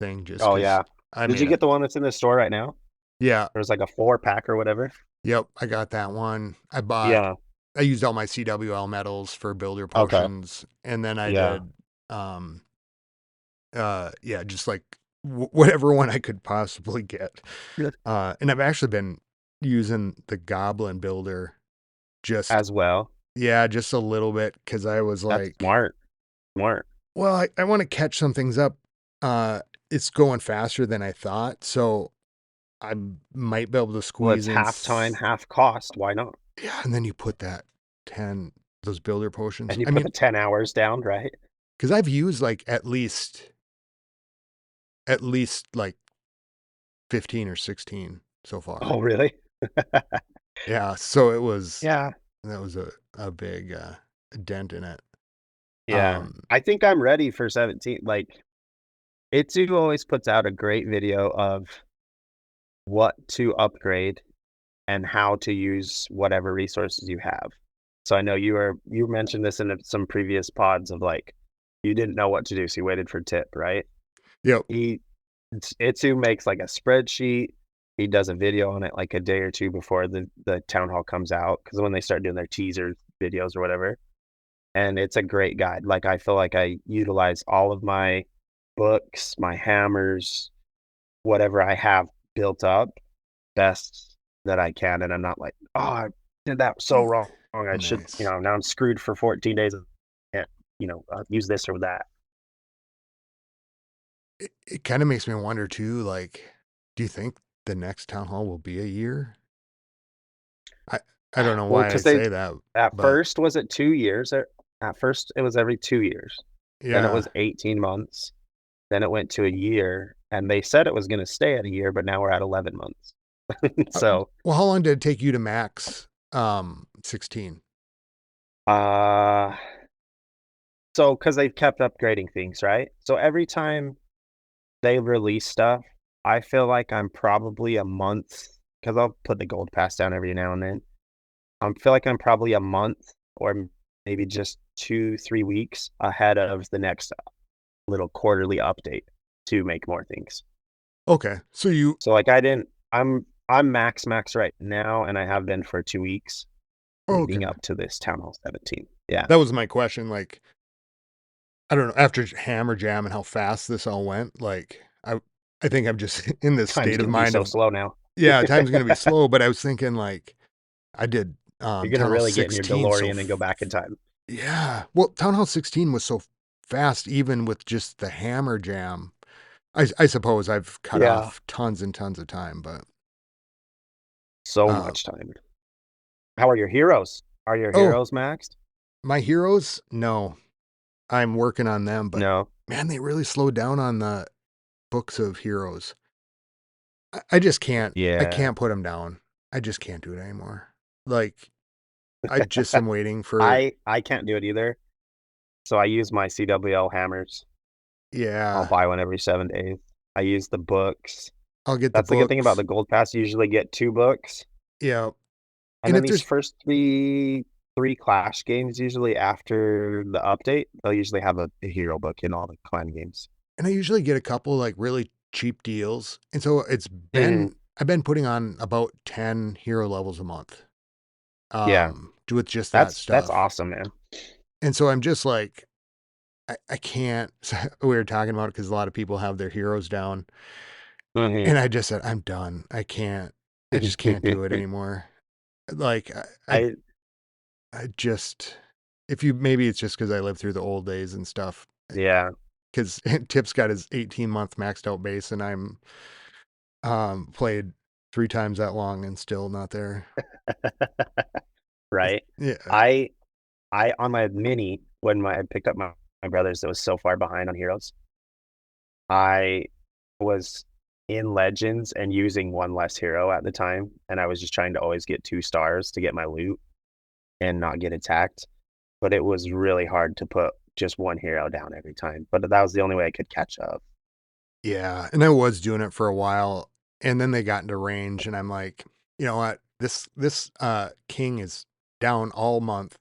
S1: thing just
S2: Oh,
S1: because
S2: yeah.
S1: I
S2: Did
S1: made
S2: you
S1: it.
S2: get the one that's in the store right now?
S1: Yeah.
S2: There's like a 4-pack or whatever?
S1: Yep. I got that one.
S2: Yeah.
S1: I used all my CWL medals for builder
S2: Okay.
S1: potions, and then I
S2: Yeah.
S1: did um yeah, just like whatever one I could possibly get.
S2: Good.
S1: And I've actually been using the goblin builder just
S2: As well.
S1: yeah, just a little bit because I was
S2: That's
S1: like,
S2: smart. Smart.
S1: well, I want to catch some things up. It's going faster than I thought, so I might be able to
S2: Well, it's
S1: squeeze in.
S2: half time, half cost. Why not?
S1: Yeah, and then you put that those builder potions.
S2: And you
S1: I
S2: put
S1: mean,
S2: the 10 hours down, right?
S1: because I've used like at least like 15 or 16 so far.
S2: Oh, really?
S1: Yeah, so it was
S2: Yeah.
S1: that was a big dent in it.
S2: Yeah.
S1: Um,
S2: I think I'm ready for 17. Like, Itsu always puts out a great video of what to upgrade and how to use whatever resources you have. So I know you mentioned this in some previous pods of like you didn't know what to do, so you waited for tip, right?
S1: Yep.
S2: He Itsu makes like a spreadsheet. He does a video on it like a day or two before the town hall comes out because when they start doing their teaser videos or whatever, and it's a great guide. Like I feel like I utilize all of my books, my hammers, whatever I have built up best that I can, and I'm not like, oh, I did that so wrong. I should,
S1: Nice.
S2: now I'm screwed for 14 days. Can't, use this or that.
S1: It kind of makes me wonder too, like, do you think the next town hall will be a year? I I don't know
S2: Well,
S1: why I
S2: because they
S1: say that,
S2: at
S1: but
S2: first was it 2 years? At first it was every 2 years. Then it
S1: yeah.
S2: was 18 months. Then it went to a year, and they said it was going to stay at a year, but now we're at 11 months. So,
S1: Well, how long did it take you to max 16?
S2: uh, so because they've kept upgrading things, right? So every time they release stuff, I feel like I'm probably a month because I'll put the gold pass down every now and then. I feel like I'm probably a month or maybe just 2, 3 weeks ahead of the next little quarterly update to make more things.
S1: Okay. So you
S2: So like I didn't, I'm max right now, and I have been for 2 weeks
S1: okay.
S2: leading up to this Town Hall 17. Yeah,
S1: That was my question, like, I don't know, after Hammer Jam and how fast this all went, like, I think I'm just in this
S2: time's
S1: state of
S2: gonna be
S1: mind
S2: so
S1: of,
S2: slow now.
S1: yeah, time's gonna be slow, but I was thinking, like, I did,
S2: You're gonna
S1: Town Hall
S2: really get in your
S1: 16 so
S2: DeLorean and go
S1: f
S2: back in time.
S1: yeah. Well, Town Hall 16 was so fast even with just the Hammer Jam. I suppose I've cut
S2: Yeah,
S1: off tons and tons of time, but,
S2: so
S1: uh
S2: much time. How are your heroes? Are your
S1: oh,
S2: heroes maxed?
S1: my heroes? No. I'm working on them, but,
S2: No.
S1: man, they really slowed down on the books of heroes. I just can't I
S2: Yeah.
S1: can't put them down. I just can't do it anymore. Like, I just am waiting for
S2: I can't do it either. So I use my CWL hammers. I'll
S1: yeah,
S2: buy one every 7 days. I use the books.
S1: I'll get the
S2: That's the good thing about
S1: books.
S2: the gold pass. You usually get 2 books.
S1: Yeah,
S2: And
S1: and
S2: then
S1: if
S2: these
S1: there's
S2: first three Clash games, usually after the update, they'll usually have a hero book in all the clan games.
S1: and I usually get a couple, like, really cheap deals, and so
S2: Mhm.
S1: I've been putting on about 10 hero levels a month,
S2: Yeah.
S1: with just that
S2: That's
S1: stuff,
S2: awesome, man.
S1: and so I'm just like, I can't we were talking about it because a lot of people have their heroes down,
S2: Mhm.
S1: and I just said, "I'm done. I just can't do it anymore." Like,
S2: I
S1: I just if you maybe it's just because I lived through the old days and stuff.
S2: yeah.
S1: Because Tip's got his 18-month maxed out base, and I'm, played 3 times that long and still not there.
S2: Right?
S1: Yeah.
S2: I I on my mini, when I picked up my brothers that was so far behind on heroes, I was in Legends and using one less hero at the time, and I was just trying to always get 2 stars to get my loot and not get attacked, but it was really hard to put just 1 hero down every time, but that was the only way I could catch up.
S1: Yeah, and I was doing it for a while, and then they got into range, and I'm like, "You know what? This king is down all month,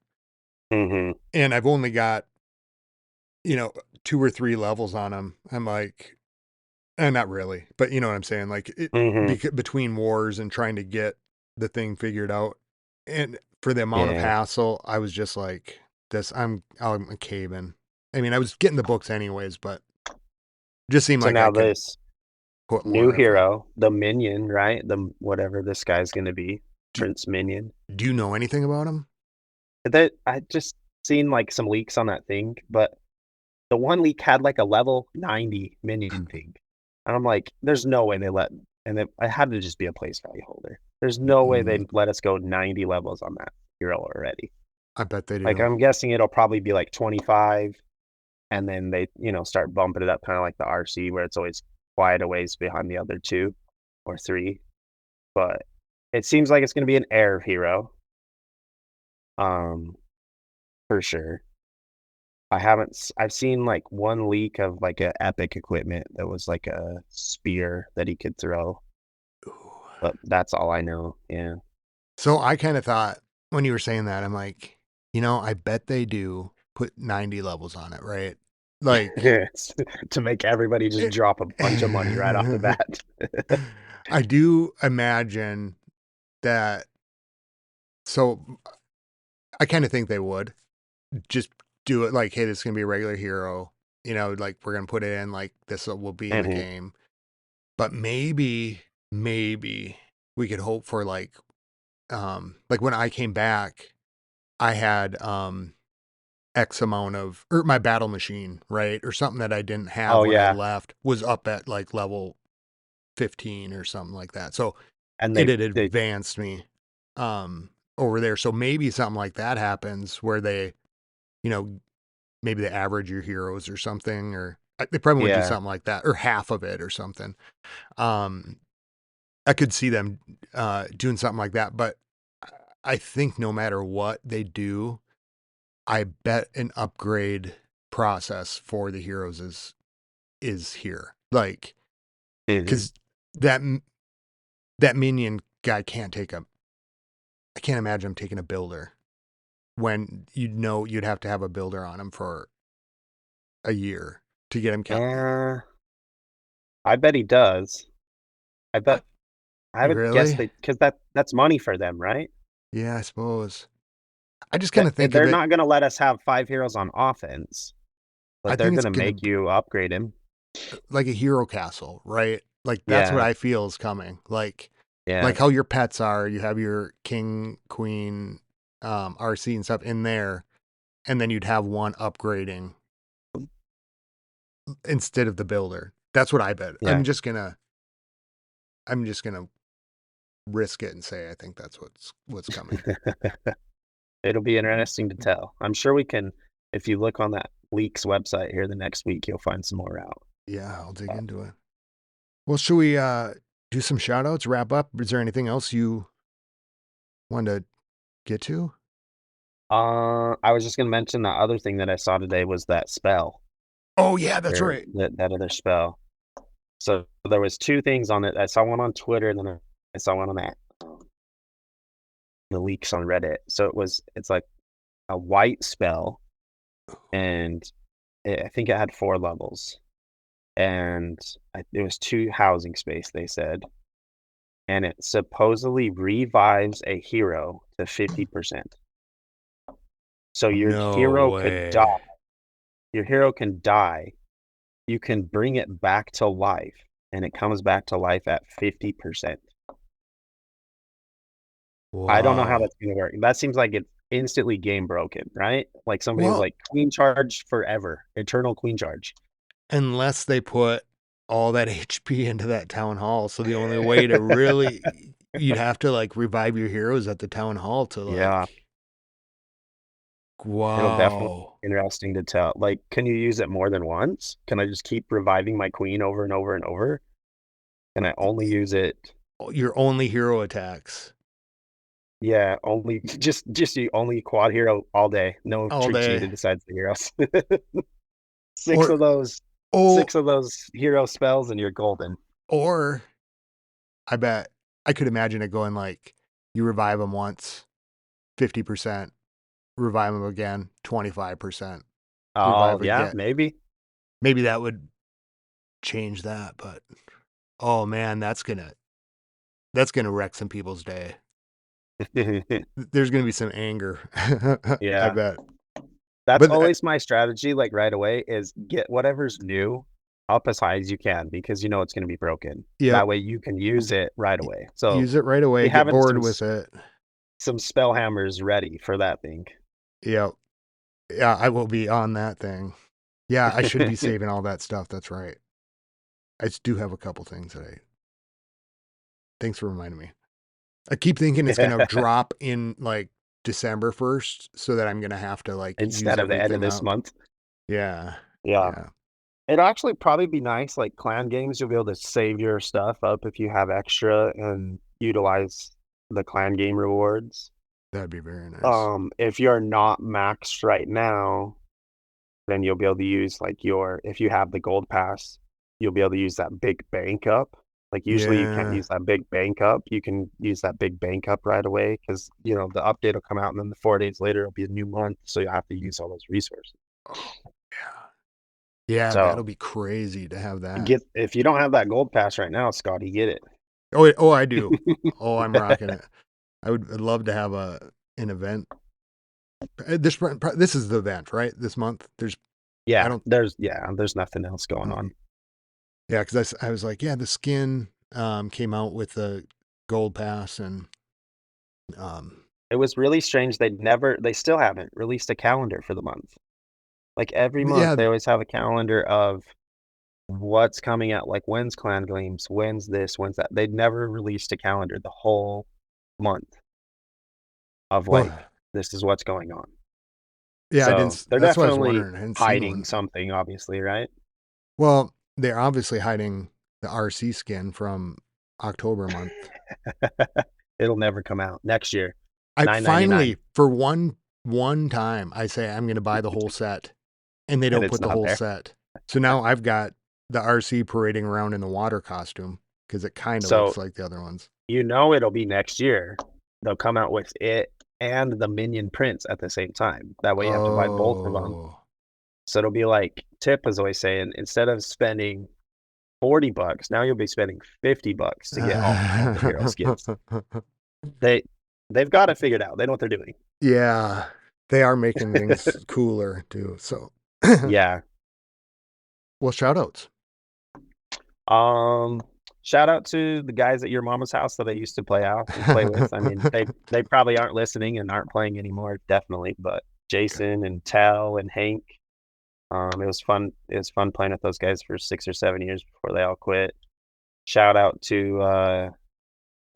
S2: Mhm,
S1: and I've only got, you know, 2 or 3 levels on him." I'm like not really, but you know what I'm saying, like,
S2: mhm,
S1: between wars and trying to get the thing figured out, and for the amount of
S2: yeah.
S1: hassle, I was just like, "This I'm caving." I mean, I was getting the books anyways, but just seemed
S2: So
S1: like I
S2: now
S1: could
S2: this
S1: put
S2: new
S1: more effort.
S2: hero, the minion, right? The whatever this guy's gonna be,
S1: Do
S2: Prince Minion.
S1: do you know anything about him?
S2: That I just seen, like, some leaks on that thing, but the one leak had, like, a level 90 minion thing, and I'm like, "There's no way they let," and it had to just be a place value holder. There's no way
S1: Mm,
S2: they'd let us go 90 levels on that hero already.
S1: I bet they
S2: Like,
S1: do.
S2: I'm guessing it'll probably be, like, 25, and then they, start bumping it up kinda like the RC where it's always quite a ways behind the other 2 or 3, but it seems like it's gonna be an air hero, um, for sure. I've seen, like, one leak of, like, a epic equipment that was like a spear that he could throw,
S1: Ooh.
S2: but that's all I know, yeah.
S1: So I kind of thought when you were saying that, I'm like, I bet they do put 90 levels on it, right? Like,
S2: Yes, to make everybody just drop a bunch of money right off the bat.
S1: I do imagine that. So I kind of think they would just do it like, hey, this is going to be a regular hero. Like we're going to put it in, like this will be in the
S2: Mhm.
S1: game. But maybe we could hope for like when I came back, I had X amount of, or my battle machine, right? Or something that I didn't have
S2: Oh,
S1: when I
S2: yeah,
S1: left was up at like level 15 or something like that. So
S2: and
S1: it had
S2: they
S1: advanced me over there. So maybe something like that happens where you know, maybe they average your heroes or something, or they probably would do
S2: yeah,
S1: something like that, or half of it or something. Um, I could see them doing something like that, but I think no matter what they do, I bet an upgrade process for the heroes is here. Like,
S2: mhm.
S1: because that that minion guy can't take a. I can't imagine him taking a builder when you'd have to have a builder on him for a year to get him.
S2: Uh, I bet he does. I
S1: I,
S2: bet I would guess
S1: really?
S2: they because that's money for them, right?
S1: Yeah, I suppose. I just kind
S2: That
S1: of think of
S2: they're
S1: it
S2: not gonna let us have 5 heroes on offense,
S1: I
S2: but they're
S1: think it's
S2: gonna
S1: gonna
S2: make you upgrade him.
S1: like a hero castle, right? Like that's what
S2: Yeah,
S1: I feel is coming.
S2: yeah,
S1: Like how your pets are, you have your king, queen, RC and stuff in there, and then you'd have one upgrading instead of the builder. That's what I bet.
S2: yeah.
S1: I'm just gonna risk it and say I think that's what's coming.
S2: It'll be interesting to tell. I'm sure we can if you look on that leaks website here the next week, you'll find some more out.
S1: Yeah, I'll dig into it. Well, should we do some shout outs, wrap up? Is there anything else you want to get to?
S2: I was just gonna mention the other thing that I saw today was that spell,
S1: Oh yeah, that's
S2: or
S1: right.
S2: that other spell. So there was 2 things on it. I saw one on Twitter, and then I saw one on the leaks on Reddit. So it's like a white spell, and I think it had 4 levels, and it was 2 housing space, they said, and it supposedly revives a hero to 50%. So
S1: No way.
S2: your hero can die, you can bring it back to life, and it comes back to life at 50%. I don't know how
S1: Wow.
S2: that's gonna work. That seems like it's instantly game broken, right? Like somebody was
S1: Well,
S2: like, "Queen charge forever, eternal queen charge."
S1: unless they put all that HP into that town hall. So the only way to really, you'd have to like revive your heroes at the town hall to
S2: Yeah,
S1: like,
S2: it'll definitely
S1: wow.
S2: be interesting to tell. Like, can you use it more than once? Can I just keep reviving my queen over and over and over? Can I only use it
S1: Your only hero attacks
S2: yeah, only just the only quad hero all day, no
S1: all
S2: tricks
S1: day.
S2: needed besides the heroes. 6
S1: Or,
S2: of those
S1: oh,
S2: 6 of those hero spells and you're golden.
S1: or I bet I could imagine it going like, you revive them once, 50%, revive them again, 25%,
S2: Oh,
S1: revive
S2: yeah,
S1: again.
S2: maybe.
S1: Maybe that would change that, but oh man, that's gonna wreck some people's day. There's gonna be some anger. I
S2: Yeah.
S1: bet.
S2: That's
S1: But
S2: always my strategy, like, right away is get whatever's new up as high as you can because you know it's gonna be broken.
S1: yep,
S2: That way you can use it right
S1: y-
S2: away. So,
S1: use it right
S2: be
S1: away. Get
S2: having
S1: bored with it.
S2: some spell hammers ready for that thing.
S1: Yep. Yeah, I will be on that thing. Yeah, I should be saving all that stuff. That's right. Do have a couple things that I. Thanks for reminding me. I keep thinking it's gonna drop in like December 1st, so that I'm gonna have to like use
S2: Instead of the end of
S1: everything
S2: this
S1: up.
S2: month.
S1: Yeah.
S2: Yeah.
S1: Yeah.
S2: It'd actually probably be nice, like, clan games, you'll be able to save your stuff up if you have extra and utilize the clan game rewards.
S1: That'd be very nice.
S2: If you're not maxed right now, then you'll be able to use, like, your if you have the gold pass, you'll be able to use that big bank up. Like, usually you can't
S1: Yeah.
S2: use that big bank up. You can use that big bank up right away because, the update will come out and then the 4 days later it'll be a new month, so you have to use all those resources.
S1: Oh, yeah. Yeah, that'll
S2: So,
S1: be crazy to have that.
S2: get if you don't have that gold pass right now, Scotty, get it.
S1: Oh, I do. Oh, I'm rocking it. I'd love to have an event. This is the event, right? This month. I
S2: Yeah,
S1: don't
S2: there's nothing else going
S1: okay.
S2: on.
S1: Yeah, because I was like, yeah, the skin came out with the gold pass and um
S2: It was really strange. They still haven't released a calendar for the month. Like, every month,
S1: yeah,
S2: they always have a calendar of what's coming out, like, when's Clan Games, when's this, when's that. They'd never released a calendar the whole month of,
S1: well,
S2: like, this is what's going on.
S1: yeah, I didn't.
S2: So, they're
S1: That's why I was
S2: definitely
S1: wondering. I hadn't seen
S2: hiding
S1: one.
S2: something, obviously, right?
S1: Well, they're obviously hiding the RC skin from October month.
S2: It'll never come out. Next year,
S1: I
S2: 9.99,
S1: finally, for one time, I say I'm going to buy the whole set, and they
S2: and
S1: don't
S2: it's
S1: put the
S2: not
S1: whole
S2: there.
S1: set. So now I've got the RC parading around in the water costume because it kind of looks
S2: So,
S1: like the other ones.
S2: it'll be next year. They'll come out with it and the Minion prints at the same time. That way you have to buy both of them.
S1: Oh.
S2: So it'll be like Tip is always saying, instead of spending $40, now you'll be spending $50 to get all the hero skins. They they've got it figured out. They know what they're doing.
S1: Yeah, they are making things cooler too. So,
S2: Yeah.
S1: well, shout outs.
S2: Um, Shout out to the guys at your mama's house that I used to play with. I mean, they probably aren't listening and aren't playing anymore, definitely. But Jason and Tell and Hank, it was fun. It was fun playing with those guys for 6 or 7 years before they all quit. Shout out to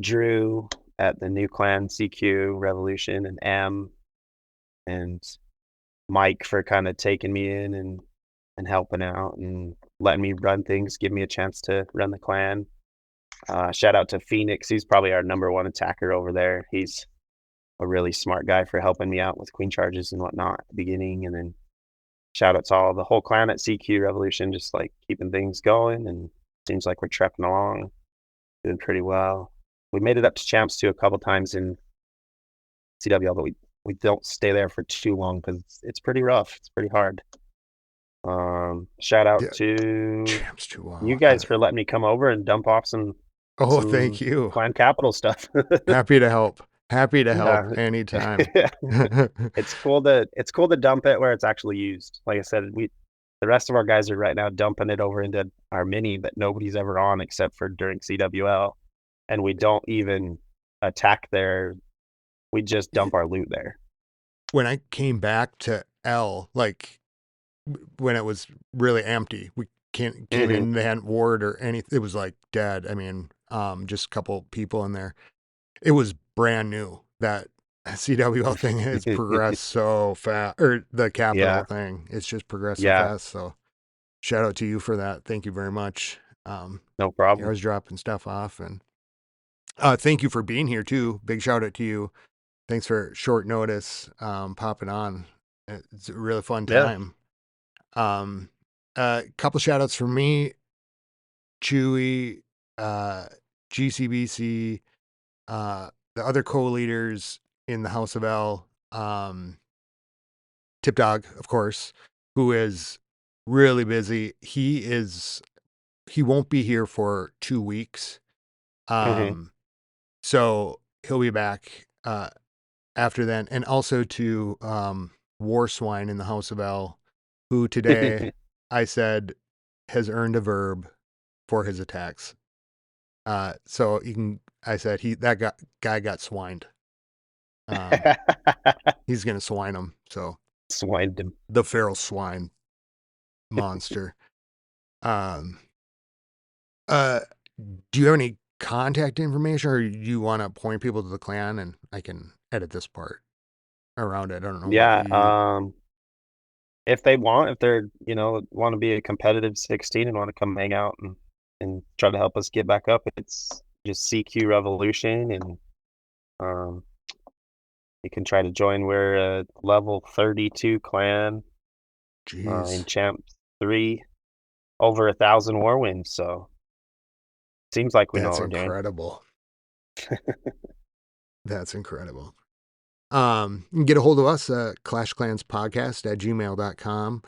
S2: Drew at the new clan CQ Revolution and and Mike for kind of taking me in and helping out and letting me run things, give me a chance to run the clan. Shout out to Phoenix. He's probably our number one attacker over there. He's a really smart guy for helping me out with queen charges and whatnot at the beginning. And then shout out to all the whole clan at CQ Revolution, just like keeping things going. And seems like we're trekking along, doing pretty well. We made it up to champs too a couple times in CWL, but we don't stay there for too long because it's pretty rough. It's pretty hard. Shout out
S1: Yeah,
S2: to
S1: champs too
S2: you
S1: well.
S2: guys for letting me come over and dump off
S1: Oh, thank
S2: some
S1: you.
S2: clan capital stuff.
S1: Happy to help. Happy to help
S2: Yeah.
S1: anytime.
S2: It's cool to dump it where it's actually used. Like I said, we the rest of our guys are right now dumping it over into our mini that nobody's ever on except for during CWL, and we don't even attack there. We just dump our loot there.
S1: When I came back to L, like when it was really empty, we came
S2: Hmm.
S1: in, they hadn't ward or anything. It was like dead. I mean, just a couple people in there. It was brand new. That CWL thing has progressed so fast, or the capital
S2: Yeah,
S1: thing. It's just progressed so
S2: yeah,
S1: fast. So shout out to you for that. Thank you very much.
S2: no
S1: I
S2: problem.
S1: was dropping stuff off, and thank you for being here too. Big shout out to you. Thanks for short notice popping on. It's a really fun
S2: Yeah.
S1: time. Um, a couple shout outs from me, Chewy, uh, GCBC, the other co-leaders in the House of L, Tip Dog, of course, who is really busy. He won't be here for 2 weeks.
S2: Hmm.
S1: So he'll be back after then. And also to War Swine in the House of L, who today I said has earned a verb for his attacks. So you can I said guy got swined. Um, he's gonna swine him. So
S2: Swined him.
S1: the feral swine monster. Um, uh, do you have any contact information, or do you want to point people to the clan, and I can edit this part around it? I don't know what
S2: Yeah.
S1: you.
S2: If they're, want to be a competitive 16 and want to come hang out and try to help us get back up, it's just CQ Revolution, and um, you can try to join. We're a level 32 clan in
S1: Jeez.
S2: Champ 3, over 1,000 war wins. So Seems like we know
S1: That's
S2: what we're doing.
S1: incredible. That's incredible. You can get a hold of us at clashclanspodcast@gmail.com.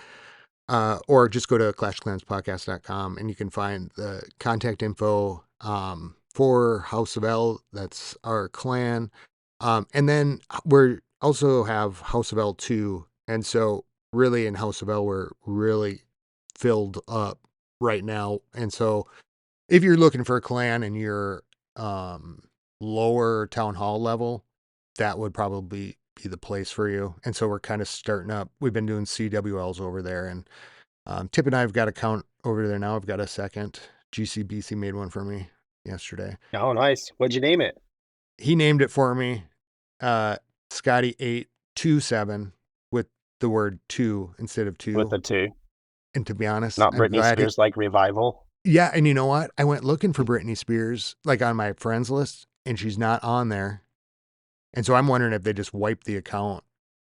S1: Or just go to clashclanspodcast.com and you can find the contact info for House of L. That's our clan. And then we also have House of L 2. And so, really, in House of L, we're really filled up right now. And so, if you're looking for a clan and you're lower town hall level, that would probably be the place for you. And so, we're kind of starting up. We've been doing CWLs over there, and Tip and I have got a count over there now. I've got a second. GCBC made one for me yesterday.
S2: Oh, nice. What'd you name it?
S1: He named it for me, uh, Scotty 827 with the word two instead of
S2: With
S1: two.
S2: the two.
S1: And to be honest,
S2: Not
S1: I'm
S2: Britney
S1: glad he.
S2: Spears like Revival.
S1: Yeah, and you know what? I went looking for Britney Spears like on my friends list, and she's not on there. And so I'm wondering if they just wiped the account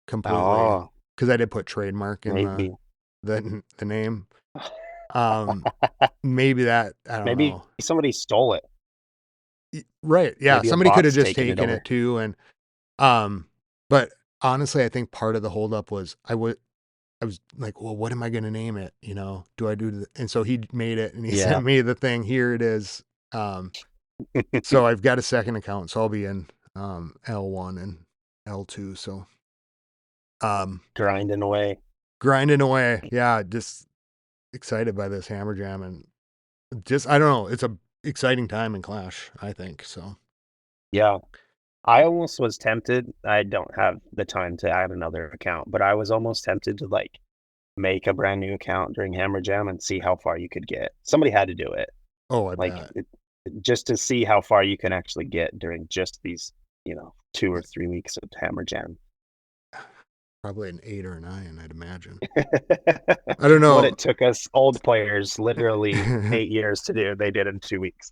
S1: completely
S2: Oh,
S1: because I did put trademark in
S2: maybe.
S1: the name. Maybe that I don't
S2: Maybe
S1: know.
S2: somebody stole it.
S1: Right. Yeah.
S2: Maybe a
S1: Somebody could have
S2: bot's
S1: just
S2: taken it
S1: taken
S2: over.
S1: it too. And, um, but honestly, I think part of the holdup was I was like, well, what am I going to name it? You know, do I do and so he made it and he
S2: Yeah.
S1: sent me the thing. Here it is. So I've got a second account. So I'll be in, L1 and L2. So,
S2: Grinding away.
S1: grinding away. Yeah. Just excited by this Hammer Jam and just, I don't know. It's a exciting time in Clash, I think. So,
S2: Yeah. I almost was tempted. I don't have the time to add another account, but I was almost tempted to like make a brand new account during Hammer Jam and see how far you could get. Somebody had to do it.
S1: oh, I
S2: Like
S1: bet.
S2: just to see how far you can actually get during just these, 2 or 3 weeks of Hammer Jam.
S1: Probably an 8 or a 9, I'd imagine. I don't
S2: What
S1: know.
S2: it took us old players literally 8 years to do, they did in 2 weeks.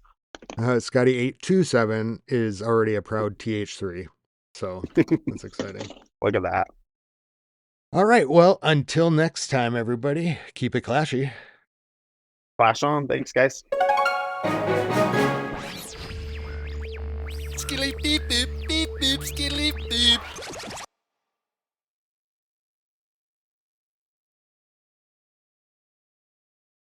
S1: Scotty 827 is already a proud TH3. So that's exciting.
S2: Look at that.
S1: All right. Well, until next time, everybody, keep it clashy.
S2: Flash on. Thanks, guys.
S3: Skilly beep beep beep beep skilly beep.